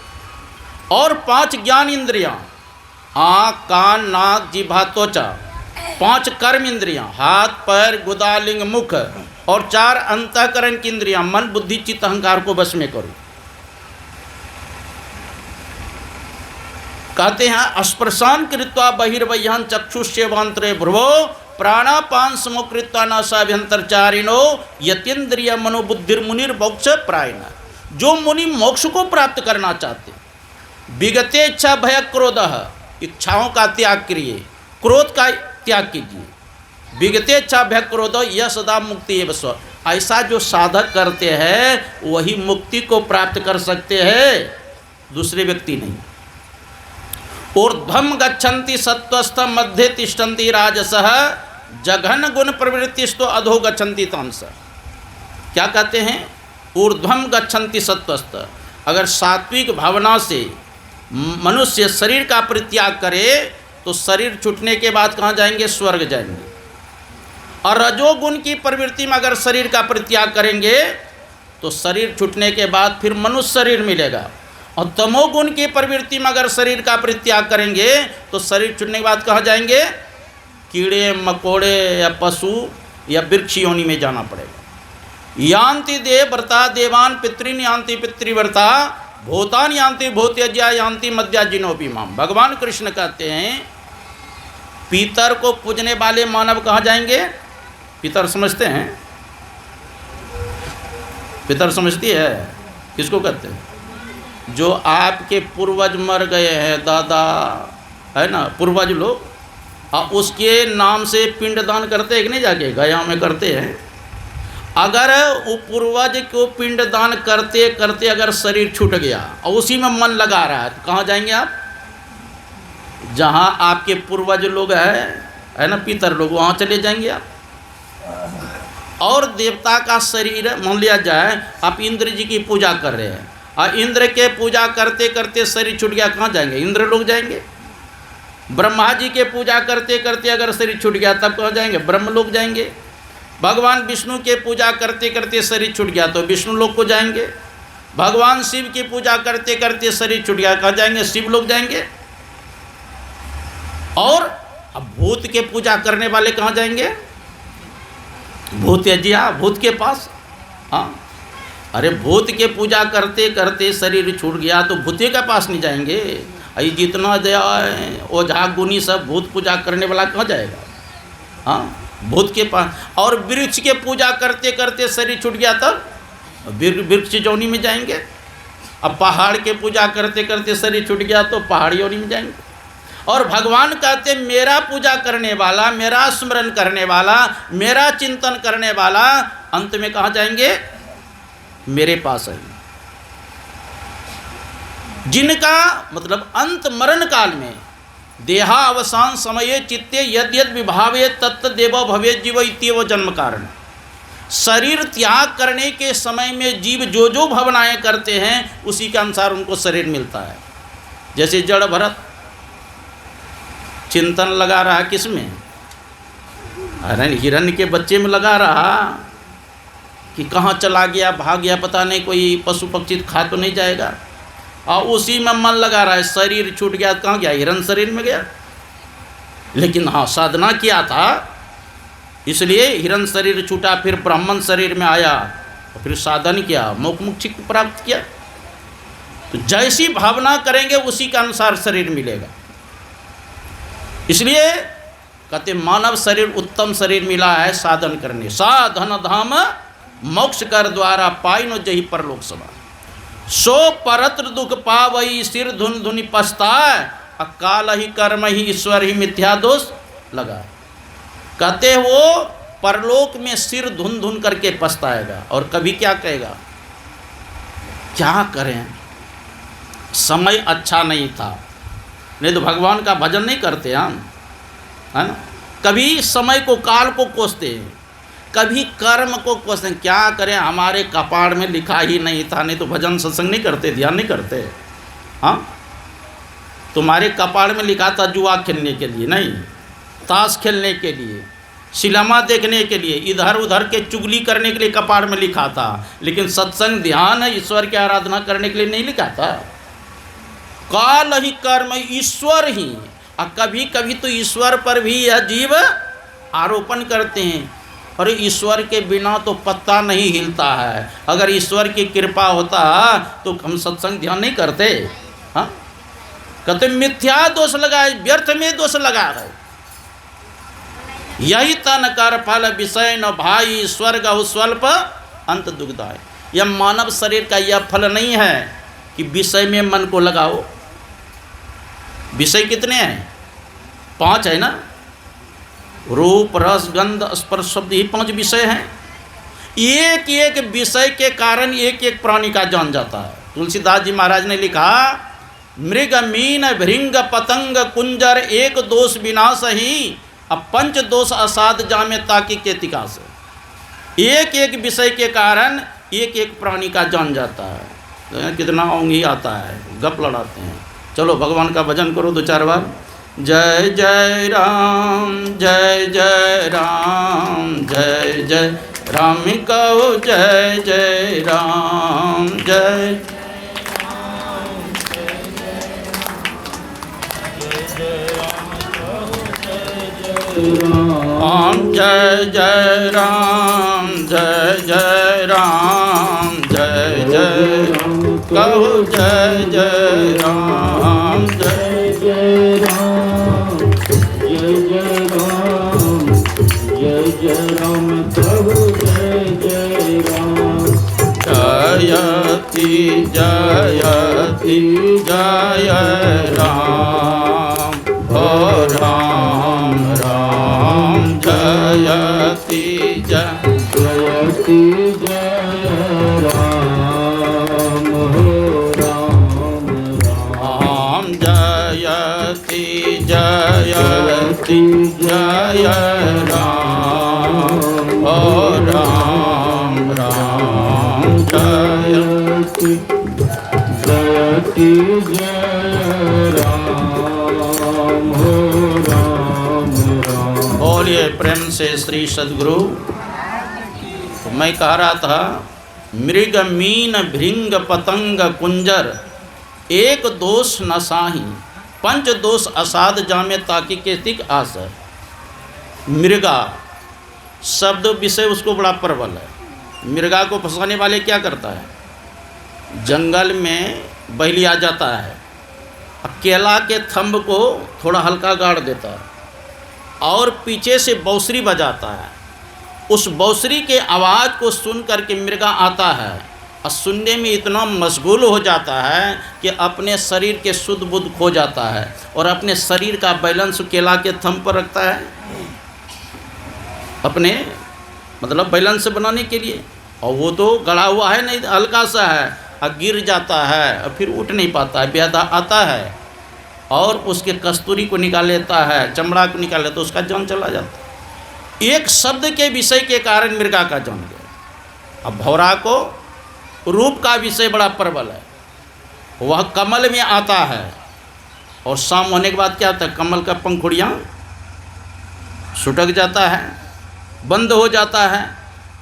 और 5 ज्ञान इंद्रियां आँख कान नाक जिह्वा त्वचा, 5 कर्म इंद्रियां हाथ पैर गुदा लिंग मुख और 4 अंतःकरण की इंद्रियां मन बुद्धि चित्त अहंकार को बस में करो। कहते हैं स्पर्शान कृत्वा बहिर्वह्यान चक्षुषेवांतरे भ्रुवो प्राणापान समो कृत्वा नासाभ्यंतरचारिणो यतीन्द्रिय मनोबुद्धिर्मुनिर् मोक्ष प्रायिणः। जो मुनि मोक्ष को प्राप्त करना चाहते, विगते इच्छा भय क्रोध, इच्छाओं का त्याग करिए, क्रोध का त्याग कीजिए। विगते इच्छा भय क्रोध यह सदा मुक्ति एव स्व। ऐसा जो साधक करते हैं वही मुक्ति को प्राप्त कर सकते हैं, दूसरे व्यक्ति नहीं। ऊर्ध्वम गच्छन्ति सत्वस्थ मध्ये तिष्ठन्ति राजसः जघन गुण प्रवृत्तिस्तो अधो गच्छन्ति तामसः। क्या कहते हैं? ऊर्ध्वम गच्छन्ति सत्वस्थ। अगर सात्विक भावना से मनुष्य शरीर का परित्याग करे तो शरीर छूटने के बाद कहाँ जाएंगे? स्वर्ग जाएंगे। और रजोगुण की प्रवृत्ति में अगर शरीर का परित्याग करेंगे तो शरीर छूटने के बाद फिर मनुष्य शरीर मिलेगा। और तमोगुण की प्रवृत्ति में अगर शरीर का परित्याग करेंगे तो शरीर छूटने के बाद कहाँ जाएंगे? कीड़े मकोड़े या पशु या वृक्ष योनि में जाना पड़ेगा। यान्ति देव व्रता देवान पितृन यान्ति पितृव्रता भूतान यान्ति भूत्यज्या यान्ति मध्याजिनोपि माम। भगवान कृष्ण कहते हैं पितर को पूजने वाले मानव कहाँ जाएंगे? पितर समझते हैं? पितर समझती है? किसको कहते हैं? जो आपके पूर्वज मर गए हैं, दादा है ना, पूर्वज लोग, उसके नाम से पिंडदान करते हैं कि नहीं? जाके गया में करते हैं। अगर वो पूर्वज को पिंडदान करते करते अगर शरीर छूट गया और उसी में मन लगा रहा है तो कहाँ जाएंगे आप? जहाँ आपके पूर्वज लोग है ना, पितर लोग, वहाँ चले जाएंगे आप। और देवता का शरीर मान लिया जाए आप इंद्र जी की पूजा कर रहे हैं और इंद्र के पूजा करते करते शरीर छूट गया, कहाँ जाएंगे? इंद्र लोग जाएंगे। ब्रह्मा जी के पूजा करते करते अगर शरीर छूट गया तब कहाँ जाएंगे? ब्रह्म लोग जाएंगे। भगवान विष्णु के पूजा करते करते शरीर छूट गया तो विष्णु लोग को जाएंगे। भगवान शिव की पूजा करते करते शरीर छूट गया, कहाँ जाएंगे? शिव लोग जाएंगे। और अब भूत के पूजा करने वाले कहाँ जाएंगे? भूत्यज्या, भूत के पास। हाँ, अरे भूत के पूजा करते करते शरीर छूट गया तो भूतिया के पास नहीं जाएंगे। अरे जितना दया ओझा गुनी सब भूत पूजा करने वाला कहाँ जाएगा? हाँ, भूत के पास। और वृक्ष के पूजा करते करते शरीर छूट गया तब वृक्ष जोनी में जाएंगे। अब पहाड़ के पूजा करते करते शरीर छूट गया तो पहाड़ी जोनी में जाएंगे। और भगवान कहते मेरा पूजा करने वाला, मेरा स्मरण करने वाला, मेरा चिंतन करने वाला अंत में कहाँ जाएंगे? मेरे पास है। जिनका मतलब अंत मरण काल में देहा अवसान समये चित्ते यद यद विभावे तत्त देव भवे जीव इत्येव जन्म कारण। शरीर त्याग करने के समय में जीव जो जो भावनाएं करते हैं उसी के अनुसार उनको शरीर मिलता है। जैसे जड़ भरत चिंतन लगा रहा किसमें? हिरण्य के बच्चे में लगा रहा कि कहाँ चला गया, भाग गया, पता नहीं कोई पशु पक्षी खा तो नहीं जाएगा, और उसी में मन लगा रहा है। शरीर छूट गया, कहाँ गया? हिरण शरीर में गया। लेकिन हाँ, साधना किया था इसलिए हिरण शरीर छूटा, फिर ब्राह्मण शरीर में आया और फिर साधन किया, मोक्ष प्राप्त किया। तो जैसी भावना करेंगे उसी के अनुसार शरीर मिलेगा। इसलिए कहते मानव शरीर उत्तम शरीर मिला है साधन करने। साधन धाम मोक्ष कर द्वारा पाई नो जही परलोक सभा। सो परत्र दुख पावई सिर धुन धुनि पछताए, अकाल ही कर्म ही ईश्वर ही मिथ्या दोष लगा। कहते वो परलोक में सिर धुन धुन करके पछताएगा और कभी क्या कहेगा? क्या करें, समय अच्छा नहीं था, नहीं तो भगवान का भजन नहीं करते हम, है ना। कभी समय को, काल को कोसते हैं, कभी कर्म को कोसते हैं। क्या करें, हमारे कपाड़ में लिखा ही नहीं था, नहीं तो भजन सत्संग नहीं करते, ध्यान नहीं करते। हाँ, तुम्हारे कपाड़ में लिखा था जुआ खेलने के लिए नहीं, ताश खेलने के लिए, सिनेमा देखने के लिए, इधर उधर के चुगली करने के लिए कपाड़ में लिखा था, लेकिन सत्संग ध्यान ईश्वर की आराधना करने के लिए नहीं लिखा था। काल ही कर्म ईश्वर ही। और कभी कभी तो ईश्वर पर भी यह जीव आरोपण करते हैं, और ईश्वर के बिना तो पत्ता नहीं हिलता है। अगर ईश्वर की कृपा होता तो हम सत्संग ध्यान नहीं करते। हाँ, कहते मिथ्या दोष लगाए, व्यर्थ में दोष लगा रहे। यही तन कर फल विषय न भाई, स्वर्ग स्वल्प अंत दुखदाय। यह मानव शरीर का यह फल नहीं है कि विषय में मन को लगाओ। विषय कितने हैं? 5 है ना, रूप रस गंध स्पर्श शब्द, ही 5 विषय हैं। एक एक विषय के कारण एक एक प्राणी का जान जाता है। तुलसीदास जी महाराज ने लिखा, मृग मीन भृंग पतंग कुंजर एक दोष विनाश ही, अब 5 दोष असाध जामे ताकि केतिका से। एक एक विषय के कारण एक एक प्राणी का जान जाता है। तो कितना ओंघी आता है, गप लड़ाते हैं। चलो भगवान का भजन करो 2-4 बार। जय जय राम, जय जय राम, जय जय राम कहो, जय जय राम, जय राम, जय जय राम, जय जय कहो जय जय राम, जय जय राम, जय जय राम, जय जय राम, कहो जय जय राम। जयति जयति जय राम, हो राम राम जयति जयति जय राम, हो राम राम। जयति जयति जय राम, हो राम राम जयति जयति जय राम, हो राम राम। बोलिए प्रेम से श्री सद्गुरु। तो मैं कह रहा था, मृग मीन भृंग पतंग कुंजर, एक दोष न साही, पंच दोष असाध जामे ताकि के तिक आस। मृगा शब्द विषय उसको बड़ा प्रबल है। मृगा को फंसाने वाले क्या करता है, जंगल में बहली आ जाता है, केला के थंब को थोड़ा हल्का गाड़ देता है और पीछे से बांसुरी बजाता है। उस बांसुरी के आवाज़ को सुन करके मृगा आता है और सुनने में इतना मशगूल हो जाता है कि अपने शरीर के शुद्ध बुद्ध खो जाता है और अपने शरीर का बैलेंस केला के थंब पर रखता है, अपने मतलब बैलेंस बनाने के लिए। और वो तो गड़ा हुआ है नहीं, हल्का सा है और गिर जाता है और फिर उठ नहीं पाता है। बेहदा आता है और उसके कस्तूरी को निकाल लेता है, चमड़ा को निकाल लेता है, तो उसका जान चला जाता है। एक शब्द के विषय के कारण मृगा का जान गया। अब भौरा को रूप का विषय बड़ा प्रबल है। वह कमल में आता है और शाम होने के बाद क्या होता है, कमल का पंखुड़ियाँ सुटक जाता है, बंद हो जाता है।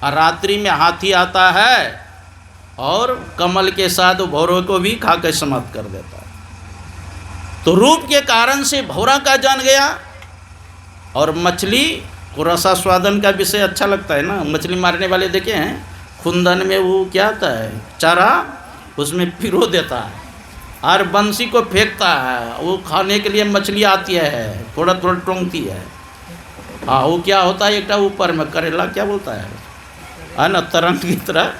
और रात्रि में हाथी आता है और कमल के साथ भौरों को भी खा कर समाप्त कर देता है। तो रूप के कारण से भौरा का जान गया। और मछली को रसा स्वादन का विषय अच्छा लगता है ना। मछली मारने वाले देखे हैं, खुंदन में वो क्या होता है, चारा उसमें पिरो देता है और बंसी को फेंकता है। वो खाने के लिए मछली आती है, थोड़ा थोड़ा टोंकती है। हाँ, वो क्या होता है, एक ऊपर में करेला क्या बोलता है ना, तरंग की तरह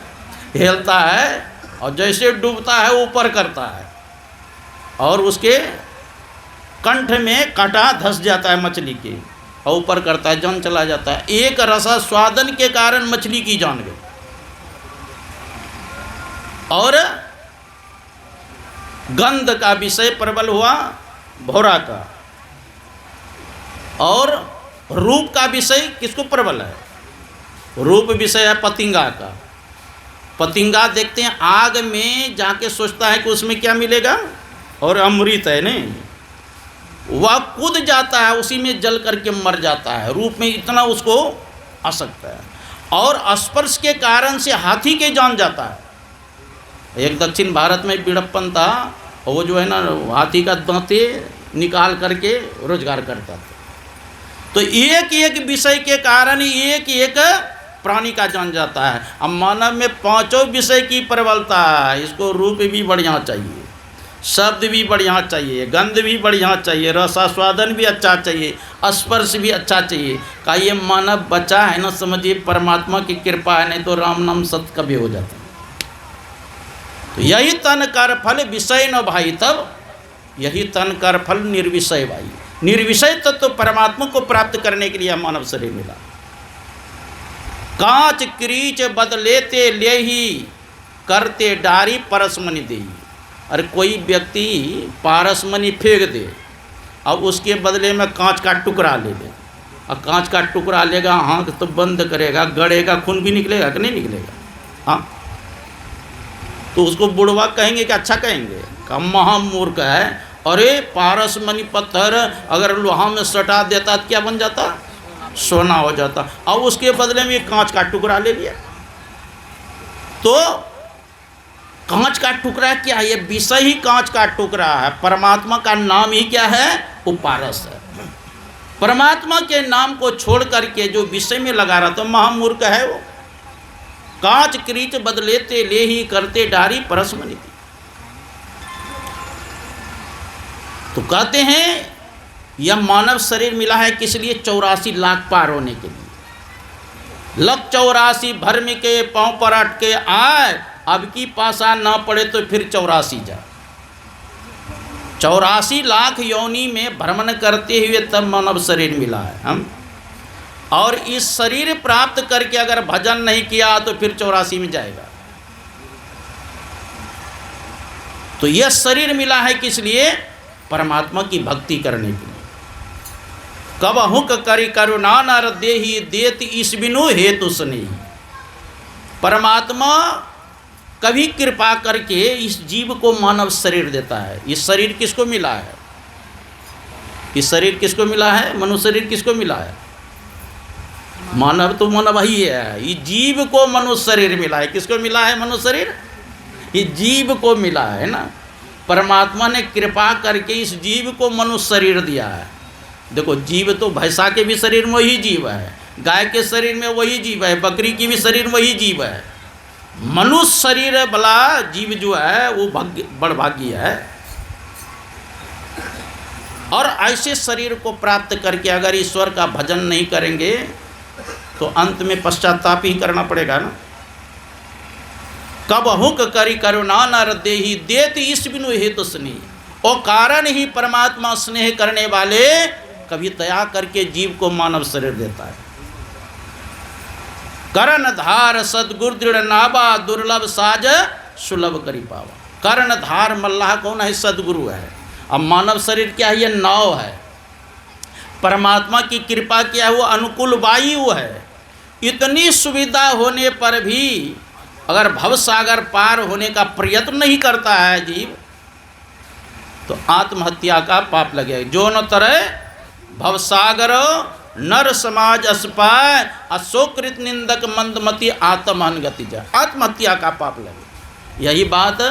हिलता है और जैसे डूबता है ऊपर करता है और उसके कंठ में कांटा धंस जाता है मछली के और ऊपर करता है, जान चला जाता है। एक रसा स्वादन के कारण मछली की जान गई। और गंध का विषय प्रबल हुआ भौरा का। और रूप का विषय किसको प्रबल है, रूप विषय है पतिंगा का। पतिंगा देखते हैं आग में जाके सोचता है कि उसमें क्या मिलेगा और अमृत है नहीं, वह कूद जाता है, उसी में जल करके मर जाता है। रूप में इतना उसको आसक्त है। और स्पर्श के कारण से हाथी के जान जाता है। एक दक्षिण भारत में बिड़प्पन था, वो जो है ना हाथी का दांते निकाल करके रोजगार करता था। तो एक एक विषय के कारण एक एक प्राणी का जान जाता है। अब मानव में पांचों विषय की प्रबलता है। इसको रूप भी बढ़िया चाहिए, शब्द भी बढ़िया चाहिए, गंध भी बढ़िया चाहिए, रसास्वादन भी अच्छा चाहिए, स्पर्श भी अच्छा चाहिए। का ये मानव बच्चा है ना, समझिए परमात्मा की कृपा है, नहीं तो राम नाम सत्य कभी हो जाता। तो यही तन कर फल विषय न भाई, तब यही तन कर फल निर्विषय भाई। निर्विषय तत्व तो परमात्मा को प्राप्त करने के लिए मानव शरीर मिला। कांच क्रीच बदलेते ले ही करते डारी परसमनि दे। अरे कोई व्यक्ति पारसमणि फेंक दे अब उसके बदले में कांच का टुकड़ा ले ले, और कांच का टुकड़ा लेगा, आँख तो बंद करेगा, गड़ेगा, खून भी निकलेगा कि नहीं निकलेगा। हाँ, तो उसको बुढ़वा कहेंगे कि अच्छा कहेंगे, कम महामूर्ख है। अरे पारसमणि पत्थर अगर लोहा में सटा देता तो क्या बन जाता, सोना हो जाता। अब उसके बदले में कांच का टुकड़ा ले लिया। तो कांच का टुकड़ा क्या है, ये विषय ही कांच का टुकड़ा है। परमात्मा का नाम ही क्या है, वो पारस है। परमात्मा के नाम को छोड़ करके जो विषय में लगा रहा था, महामूर्ख है वो। कांच क्रीच बदलेते ले ही करते डारी परस्मृति। तो कहते हैं यह मानव शरीर मिला है किस लिए? 84 लाख पार होने के लिए। लग 84 भर्म के पांव पर अटके आए, अब की पासा ना पड़े तो फिर 84 जा। 84 लाख योनि में भ्रमण करते हुए तब मानव शरीर मिला है हम। और इस शरीर प्राप्त करके अगर भजन नहीं किया तो फिर 84 में जाएगा। तो यह शरीर मिला है किस लिए? परमात्मा की भक्ति करने के लिए। कब हुक करी करुणा नर देहि देत इस बिनु हेतु स्नेही। परमात्मा कभी कृपा करके इस जीव को मानव शरीर देता है। इस शरीर किसको मिला है? इस शरीर किसको मिला है? मनुष्य शरीर किसको मिला है? मानव तो मानव ही है। ये जीव को मनुष्य शरीर मिला है। किसको मिला है मनुष्य शरीर? ये जीव को मिला है ना। परमात्मा ने कृपा करके इस जीव को मनुष्य शरीर दिया है। देखो जीव तो भैंसा के भी शरीर में वही जीव है, गाय के शरीर में वही जीव है, बकरी की भी शरीर में वही जीव है। मनुष्य शरीर वाला जीव जो है वो बड़ भाग्य है। और ऐसे शरीर को प्राप्त करके अगर ईश्वर का भजन नहीं करेंगे तो अंत में पश्चाताप ही करना पड़ेगा ना। कब हुक करी करुणा नर देहि देत इस बिनु हेतु स्नेह। और कारण ही परमात्मा स्नेह करने वाले कभी दया करके जीव को मानव शरीर देता है। करण धार सदगुरु दृढ़ नाबा दुर्लभ साज सुलभ करी पावा। कर्ण धार मल्लाह कौन है? सदगुरु है। अब मानव शरीर क्या है? ये नाव है। परमात्मा की कृपा क्या है? वो अनुकूल वायु है। इतनी सुविधा होने पर भी अगर भवसागर पार होने का प्रयत्न नहीं करता है जीव तो आत्महत्या का पाप लगेगा। जो न तरे भवसागर नर समाज अस्पाय अशोकृत निंदक मंदमती आत्महन गति जा। आत्महत्या का पाप लगे। यही बात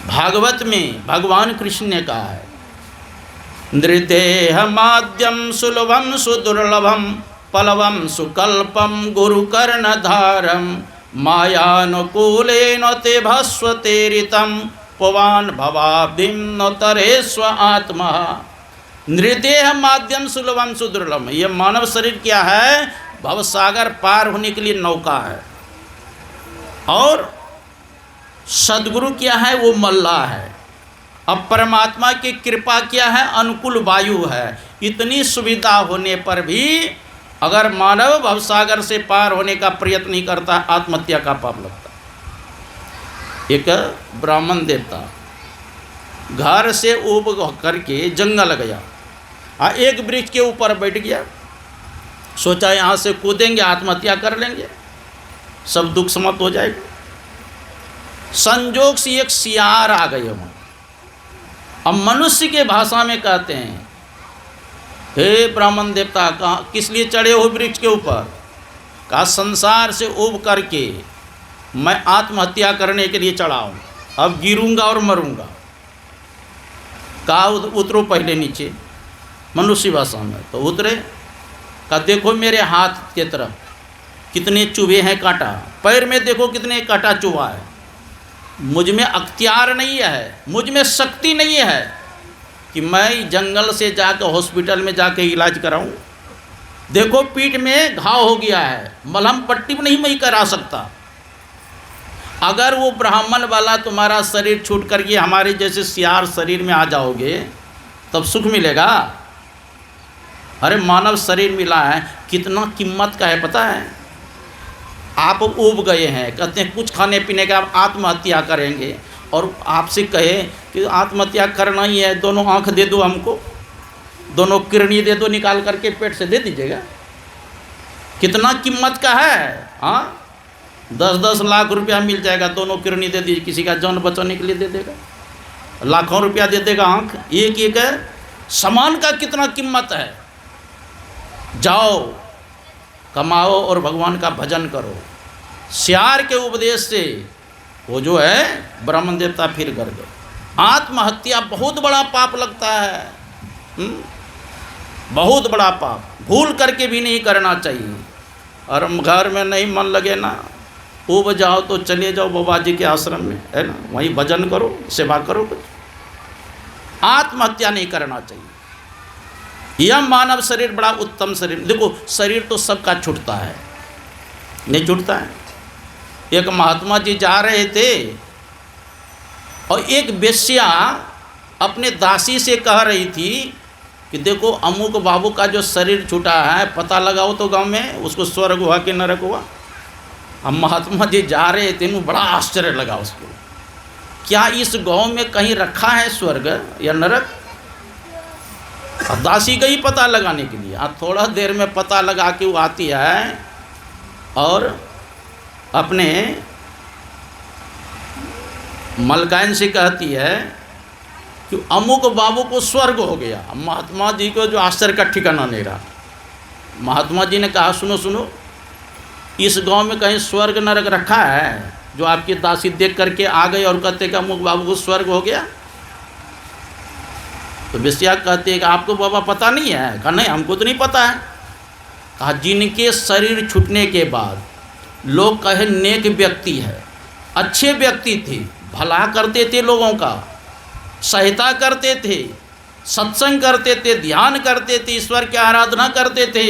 भागवत में भगवान कृष्ण ने कहा है। नृदेह माद्यम सुलभम सुदुर्लभम पलवम सुकल्पम गुरुकर्णधारम मायानुकूलेन ते भस्वतेरितम पवान भवाब्धिम न तरेस्व आत्मा। नृदेह माध्यम सुलभम सुदुर्लभम। ये मानव शरीर क्या है? भवसागर पार होने के लिए नौका है। और सदगुरु क्या है? वो मल्लाह है। अब परमात्मा की कृपा क्या है? अनुकूल वायु है। इतनी सुविधा होने पर भी अगर मानव भवसागर से पार होने का प्रयत्न नहीं करता आत्महत्या का पाप लगता। एक ब्राह्मण देवता घर से ऊब करके जंगल गया, एक वृक्ष के ऊपर बैठ गया, सोचा यहाँ से कूदेंगे आत्महत्या कर लेंगे, सब दुख समाप्त हो जाएगा। संजोग से एक सियार आ गए वहाँ। अब मनुष्य के भाषा में कहते हैं, हे ब्राह्मण देवता, कहाँ किस लिए चढ़े हो वृक्ष के ऊपर? कहा संसार से ऊब करके मैं आत्महत्या करने के लिए चढ़ा हूँ, अब गिरूंगा और मरूंगा। कहा उतरो पहले नीचे, मनुष्य भाषा में। तो उतरे। कहा देखो मेरे हाथ के तरफ कितने चुभे हैं कांटा, पैर में देखो कितने कांटा चुभा है। मुझ में अख्तियार नहीं है, मुझ में शक्ति नहीं है कि मैं जंगल से जाकर हॉस्पिटल में जाकर इलाज कराऊं। देखो पीठ में घाव हो गया है, मलहम पट्टी नहीं मैं करा सकता। अगर वो ब्राह्मण वाला तुम्हारा शरीर छूट करके हमारे जैसे सियार शरीर में आ जाओगे तब सुख मिलेगा। अरे मानव शरीर मिला है, कितना कीमत का है पता है। आप ऊब गए हैं, कहते हैं कुछ खाने पीने का, आप आत्महत्या करेंगे और आपसे कहे कि आत्महत्या करना ही है, दोनों आँख दे दो हमको, दोनों किडनी दे दो, निकाल करके पेट से दे दीजिएगा। कितना कीमत का है। हाँ 10-10 लाख रुपया मिल जाएगा, दोनों किडनी दे दीजिए, किसी का जान बचाने के लिए दे देगा, लाखों रुपया दे देगा आँख, एक एक है। सामान का कितना कीमत है। जाओ कमाओ और भगवान का भजन करो। सियार के उपदेश से वो जो है ब्राह्मण देवता फिर कर गए। आत्महत्या बहुत बड़ा पाप लगता है, बहुत बड़ा पाप, भूल करके भी नहीं करना चाहिए। और घर में नहीं मन लगे ना, ऊब जाओ तो चले जाओ बाबा जी के आश्रम में, है ना, वहीं भजन करो, सेवा करो। कुछ आत्महत्या नहीं करना चाहिए। यह मानव शरीर बड़ा उत्तम शरीर। देखो शरीर तो सबका छूटता है, नहीं छूटता है। एक महात्मा जी जा रहे थे और एक वेश्या अपने दासी से कह रही थी कि देखो अमुक बाबू का जो शरीर छूटा है, पता लगाओ तो गांव में उसको स्वर्ग हुआ कि नरक हुआ। अब महात्मा जी जा रहे थे, उन्हें बड़ा आश्चर्य लगा उसको, क्या इस गांव में कहीं रखा है स्वर्ग या नरक। दासी गई पता लगाने के लिए। अब थोड़ा देर में पता लगा के वो आती है और अपने मलकाइन से कहती है कि अमुक बाबू को स्वर्ग हो गया। महात्मा जी को जो आश्चर्य का ठिकाना नहीं रहा। महात्मा जी ने कहा सुनो सुनो, इस गांव में कहीं स्वर्ग नरक रखा है जो आपकी दासी देख करके आ गई और कहते कि अमुक बाबू को स्वर्ग हो गया। तो वेश्या कहते हैं कि आपको बाबा पता नहीं है। कहा नहीं, हमको तो नहीं पता है। कहा जिनके शरीर छूटने के बाद लोग कहे नेक व्यक्ति है, अच्छे व्यक्ति थे, भला करते थे, लोगों का सहायता करते थे, सत्संग करते थे, ध्यान करते थे, ईश्वर की आराधना करते थे,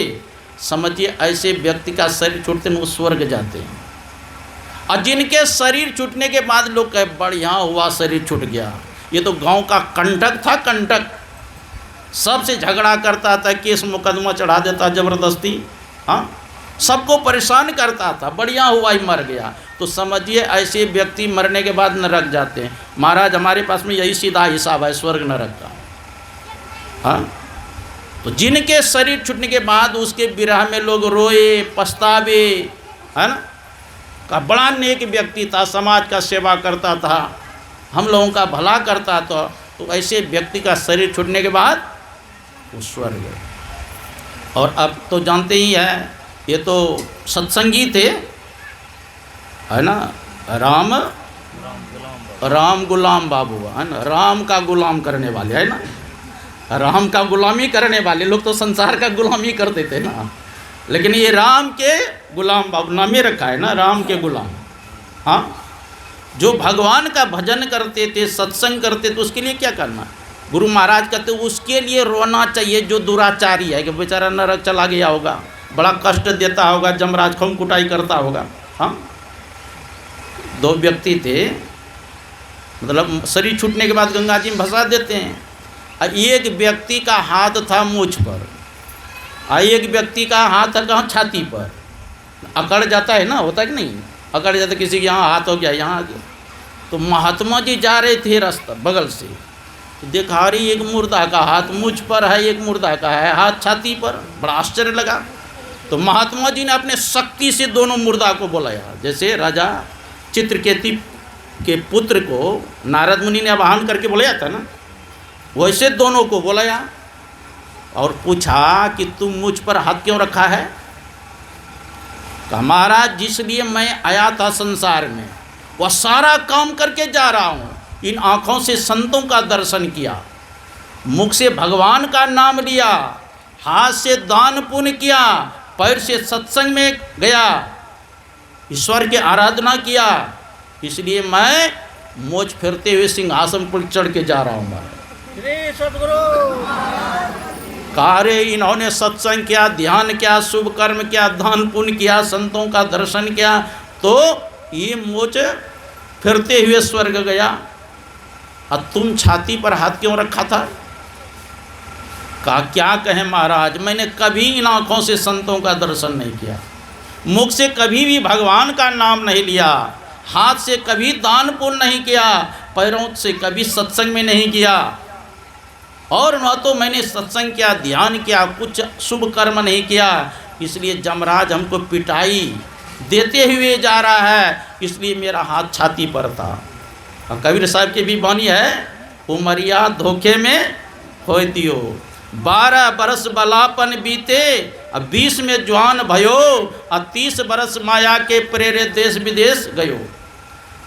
समझिए ऐसे व्यक्ति का शरीर छूटते हैं वो स्वर्ग जाते हैं। और जिनके शरीर छूटने के बाद लोग कहे बढ़िया हुआ शरीर छूट गया, ये तो गांव का कंटक था, कंटक सबसे झगड़ा करता था, केस मुकदमा चढ़ा देता ज़बरदस्ती, हाँ सबको परेशान करता था, बढ़िया हुआ ही मर गया। तो समझिए ऐसे व्यक्ति मरने के बाद नरक जाते हैं। महाराज हमारे पास में यही सीधा हिसाब है स्वर्ग नरक का। हाँ तो जिनके शरीर छूटने के बाद उसके विरह में लोग रोए पछतावे, है ना, का बड़ा नेक व्यक्ति था, समाज का सेवा करता था, हम लोगों का भला करता था, तो ऐसे व्यक्ति का शरीर छूटने के बाद वो स्वर्ग। और अब तो जानते ही हैं, ये तो सत्संगी थे, है ना, राम गुलाम बाबू, है ना, राम का गुलाम करने वाले, है ना, राम का गुलामी करने वाले। लोग तो संसार का गुलामी करते थे ना, लेकिन ये राम के गुलाम बाबू नाम ही रखा है ना, राम के गुलाम। हाँ जो भगवान का भजन करते थे, सत्संग करते थे, उसके लिए क्या करना। गुरु महाराज कहते उसके लिए रोना चाहिए जो दुराचारी है, कि बेचारा नरक चला गया होगा, बड़ा कष्ट देता होगा, जमराज खून कुटाई करता होगा। हाँ दो व्यक्ति थे, मतलब शरीर छूटने के बाद गंगा जी में भसा देते हैं। और एक व्यक्ति का हाथ था मूंछ पर और एक व्यक्ति का हाथ था कहाँ, छाती पर। अकड़ जाता है ना, होता है कि नहीं, अकड़ जाता, किसी के यहाँ हाथ हो गया, यहाँ आ गया। तो महात्मा जी जा रहे थे रास्ता बगल से, तो देखा रही एक मुर्दा का हाथ मूंछ पर है, एक मुर्दा का है हाथ छाती पर। बड़ा आश्चर्य लगा। तो महात्मा जी ने अपने शक्ति से दोनों मुर्दा को बुलाया। जैसे राजा चित्रकेतु के पुत्र को नारद मुनि ने आवाहन करके बुलाया था ना, वैसे दोनों को बुलाया और पूछा कि तुम मुझ पर हाथ क्यों रखा है। कहा महाराज जिस लिए मैं आया था संसार में वह सारा काम करके जा रहा हूँ। इन आँखों से संतों का दर्शन किया, मुख से भगवान का नाम लिया, हाथ से दान पुण्य किया, पैर से सत्संग में गया, ईश्वर की आराधना किया, इसलिए मैं मोच फिरते हुए सिंहासन पर चढ़ के जा रहा हूँ। कार्य इन्होंने सत्संग किया, ध्यान किया, शुभ कर्म किया, दान पुण्य किया, संतों का दर्शन किया, तो ये मोच फिरते हुए स्वर्ग गया। और तुम छाती पर हाथ क्यों रखा था। कहा क्या कहें महाराज, मैंने कभी इन आँखों से संतों का दर्शन नहीं किया, मुख से कभी भी भगवान का नाम नहीं लिया, हाथ से कभी दान पुण्य नहीं किया, पैरों से कभी सत्संग में नहीं किया, और न तो मैंने सत्संग किया, ध्यान किया, कुछ शुभ कर्म नहीं किया, इसलिए जमराज हमको पिटाई देते हुए जा रहा है, इसलिए मेरा हाथ छाती पर था। और कबीर साहब की भी वाणी है, उमरिया धोखे में खोई दियो, 12 बरस बलापन बीते, अब 20 में जवान भयो, और 30 बरस माया के प्रेरे देश विदेश गयो,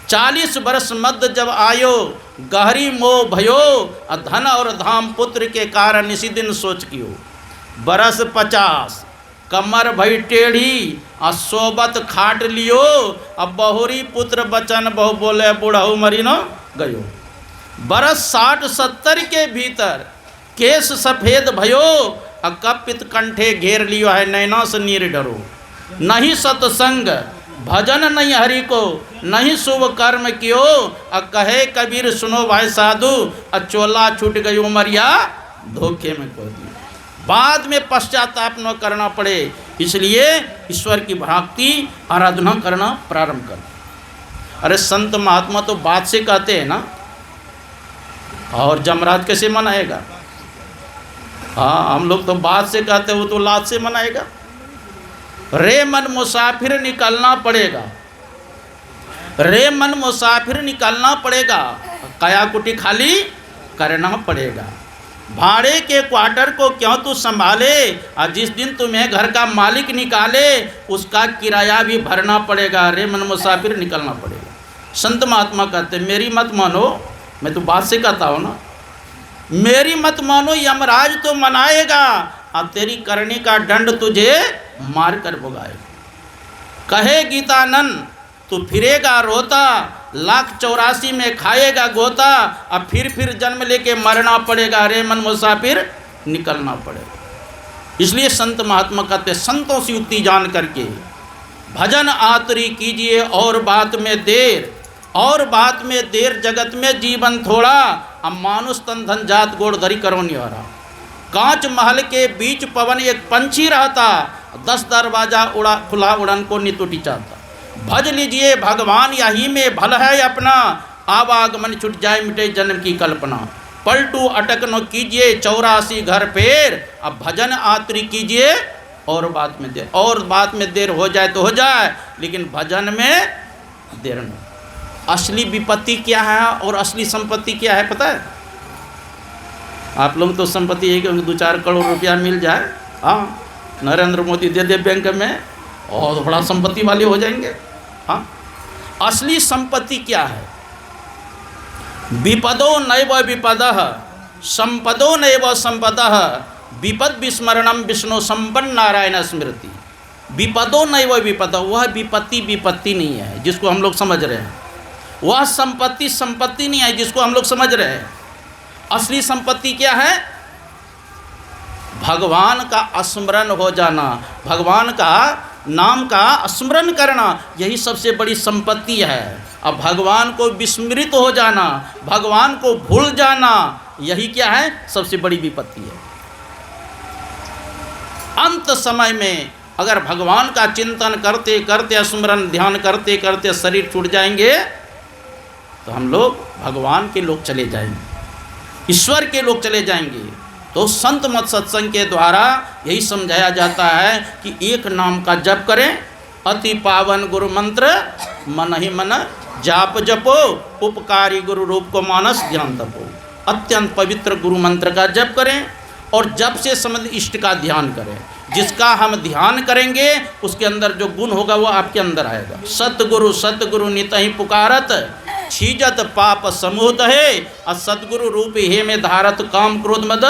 40 बरस मध्य जब आयो, गहरी मोह भयो, और धन और धाम पुत्र के कारण इसी दिन सोच कियो, बरस 50 कमर भई टेढ़ी आ सोबत खाट लियो, अब बहुरी पुत्र बचन बहु बोले बुढ़ऊ मरीनो गयो। बरस 60-70 के भीतर केस सफेद भयो, अकपित कंठे घेर लियो है नैना से नीर डरो। नहीं सत्संग भजन नहीं हरि को, नहीं शुभ कर्म कियो, कहे कबीर सुनो भाई साधु, चोला छूट गई उमरिया धोखे में खो दिया। बाद में पश्चाताप न करना पड़े, इसलिए ईश्वर की भक्ति आराधना करना प्रारंभ कर। अरे संत महात्मा तो बात से कहते हैं ना, और जमराज कैसे मनाएगा? हाँ, हम लोग तो बात से कहते हैं, वो तो लात से मनाएगा। रे मन मुसाफिर निकलना पड़ेगा, रे मन मुसाफिर निकलना पड़ेगा, काया कुटी खाली करना पड़ेगा। भाड़े के क्वार्टर को क्यों तू संभाले, और जिस दिन तुम्हें घर का मालिक निकाले उसका किराया भी भरना पड़ेगा। रे मन मुसाफिर निकलना पड़ेगा। संत महात्मा कहते मेरी मत मानो, मैं तो बात से कहता हूँ ना, मेरी मत मानो, यमराज तो मनाएगा और तेरी करने का दंड तुझे मार कर भुगाएगा। कहे गीतानंद तू फिरेगा रोता, 1,84,000 में खाएगा गोता, अब फिर जन्म लेके मरना पड़ेगा। रे मन मुसाफिर निकलना पड़ेगा। इसलिए संत महात्मा कहते संतों से युक्ति जान करके भजन आतुरी कीजिए, और बात में देर, और बात में देर, जगत में जीवन थोड़ा, अब मानुष तन धन जात गोड़ धरी करो निवारा। कांच महल के बीच पवन एक पंछी रहता, 10 दरवाजा उड़ा खुला उड़न को नितुटी चाहता। भज लीजिए भगवान यही में भल है अपना, आवागमन छुट जाए मिटे जन्म की कल्पना। पलटू अटक न कीजिए 84 घर पेर, अब भजन आतुरी कीजिए, और बात में देर, और बात में देर हो जाए तो हो जाए, लेकिन भजन में देर न। असली विपत्ति क्या है और असली संपत्ति क्या है पता है? आप लोग तो संपत्ति है कि उनको 2-4 करोड़ रुपया मिल जाए, हाँ, नरेंद्र मोदी दे दे बैंक में, और बड़ा संपत्ति वाले हो जाएंगे। हाँ, असली संपत्ति क्या है? विपदो नैव विपदः, संपदो नैव संपदः, विपद विस्मरणम विष्णु संपन्न नारायण स्मृति। विपदो नैव विपदः, वह विपत्ति नहीं है जिसको हम लोग समझ रहे हैं, वह संपत्ति नहीं है जिसको हम लोग समझ रहे हैं। असली संपत्ति क्या है? भगवान का स्मरण हो जाना, भगवान का नाम का स्मरण करना, यही सबसे बड़ी संपत्ति है। अब भगवान को विस्मृत हो जाना, भगवान को भूल जाना, यही क्या है? सबसे बड़ी विपत्ति है। अंत समय में अगर भगवान का चिंतन करते करते, स्मरण ध्यान करते करते शरीर छूट जाएंगे, तो हम लोग भगवान के लोग चले जाएंगे, ईश्वर के लोग चले जाएंगे। तो संत मत सत्संग के द्वारा यही समझाया जाता है कि एक नाम का जप करें, अति पावन गुरु मंत्र मन ही मन जाप जपो, उपकारी गुरु रूप को मानस ध्यान तपो। अत्यंत पवित्र गुरु मंत्र का जप करें, और जप से संबंधित इष्ट का ध्यान करें। जिसका हम ध्यान करेंगे उसके अंदर जो गुण होगा वो आपके अंदर आएगा। सतगुरु नित ही पुकारत, छीजत पाप समूह है, और सतगुरु रूप हे में धारत काम क्रोध मद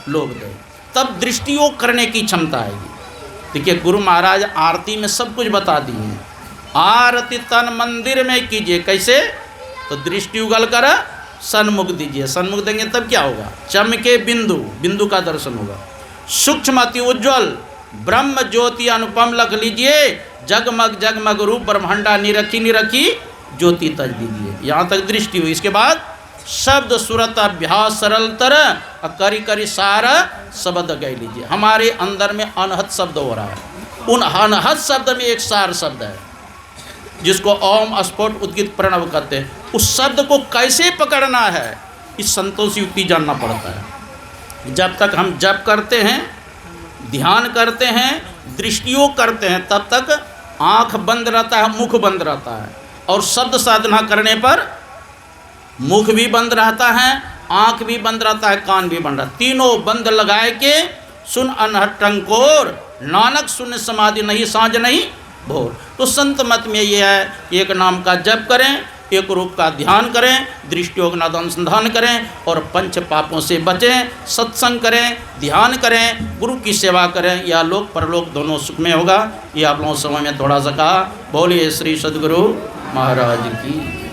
लोभ दे। तब दृष्टियोग करने की क्षमता आएगी। देखिए गुरु महाराज आरती में सब कुछ बता दिए। आरती तन मंदिर में कीजिए, कैसे? तो दृष्टि उगल कर सन्मुख दीजिए, सन्मुख देंगे तब क्या होगा? चमके बिंदु, बिंदु का दर्शन होगा। सूक्ष्म अति उज्ज्वल ब्रह्म ज्योति अनुपम लख लीजिए, जगमग जगमग रूप ब्रह्मांडा निरखी ज्योति तज दीजिए। यहाँ तक दृष्टि हुई। इसके बाद शब्द सुरत अभ्यास सरलतर, करी करी सार शब्द गए लीजिए। हमारे अंदर में अनहद शब्द हो रहा है, उन अनहद शब्द में एक सार शब्द है जिसको ओम स्फोट उद्गित प्रणव कहते हैं। उस शब्द को कैसे पकड़ना है, इस संतों से युक्ति जानना पड़ता है। जब तक हम जप करते हैं, ध्यान करते हैं, दृष्टियोग करते हैं, तब तक आँख बंद रहता है, मुख बंद रहता है। और शब्द साधना करने पर मुख भी बंद रहता है, आँख भी बंद रहता है, कान भी बंद रहता है। तीनों बंद लगाए के सुन अनहट टंकोर, नानक सुन समाधि नहीं साँझ नहीं भोर। तो संत मत में ये है, एक नाम का जप करें, एक रूप का ध्यान करें, दृष्टियोग नाद अनुसंधान करें और पंच पापों से बचें, सत्संग करें, ध्यान करें, गुरु की सेवा करें, या लोक परलोक दोनों सुख में होगा। ये आप लोगों समय में थोड़ा सा कहा। बोलिए श्री सद्गुरु महाराज की।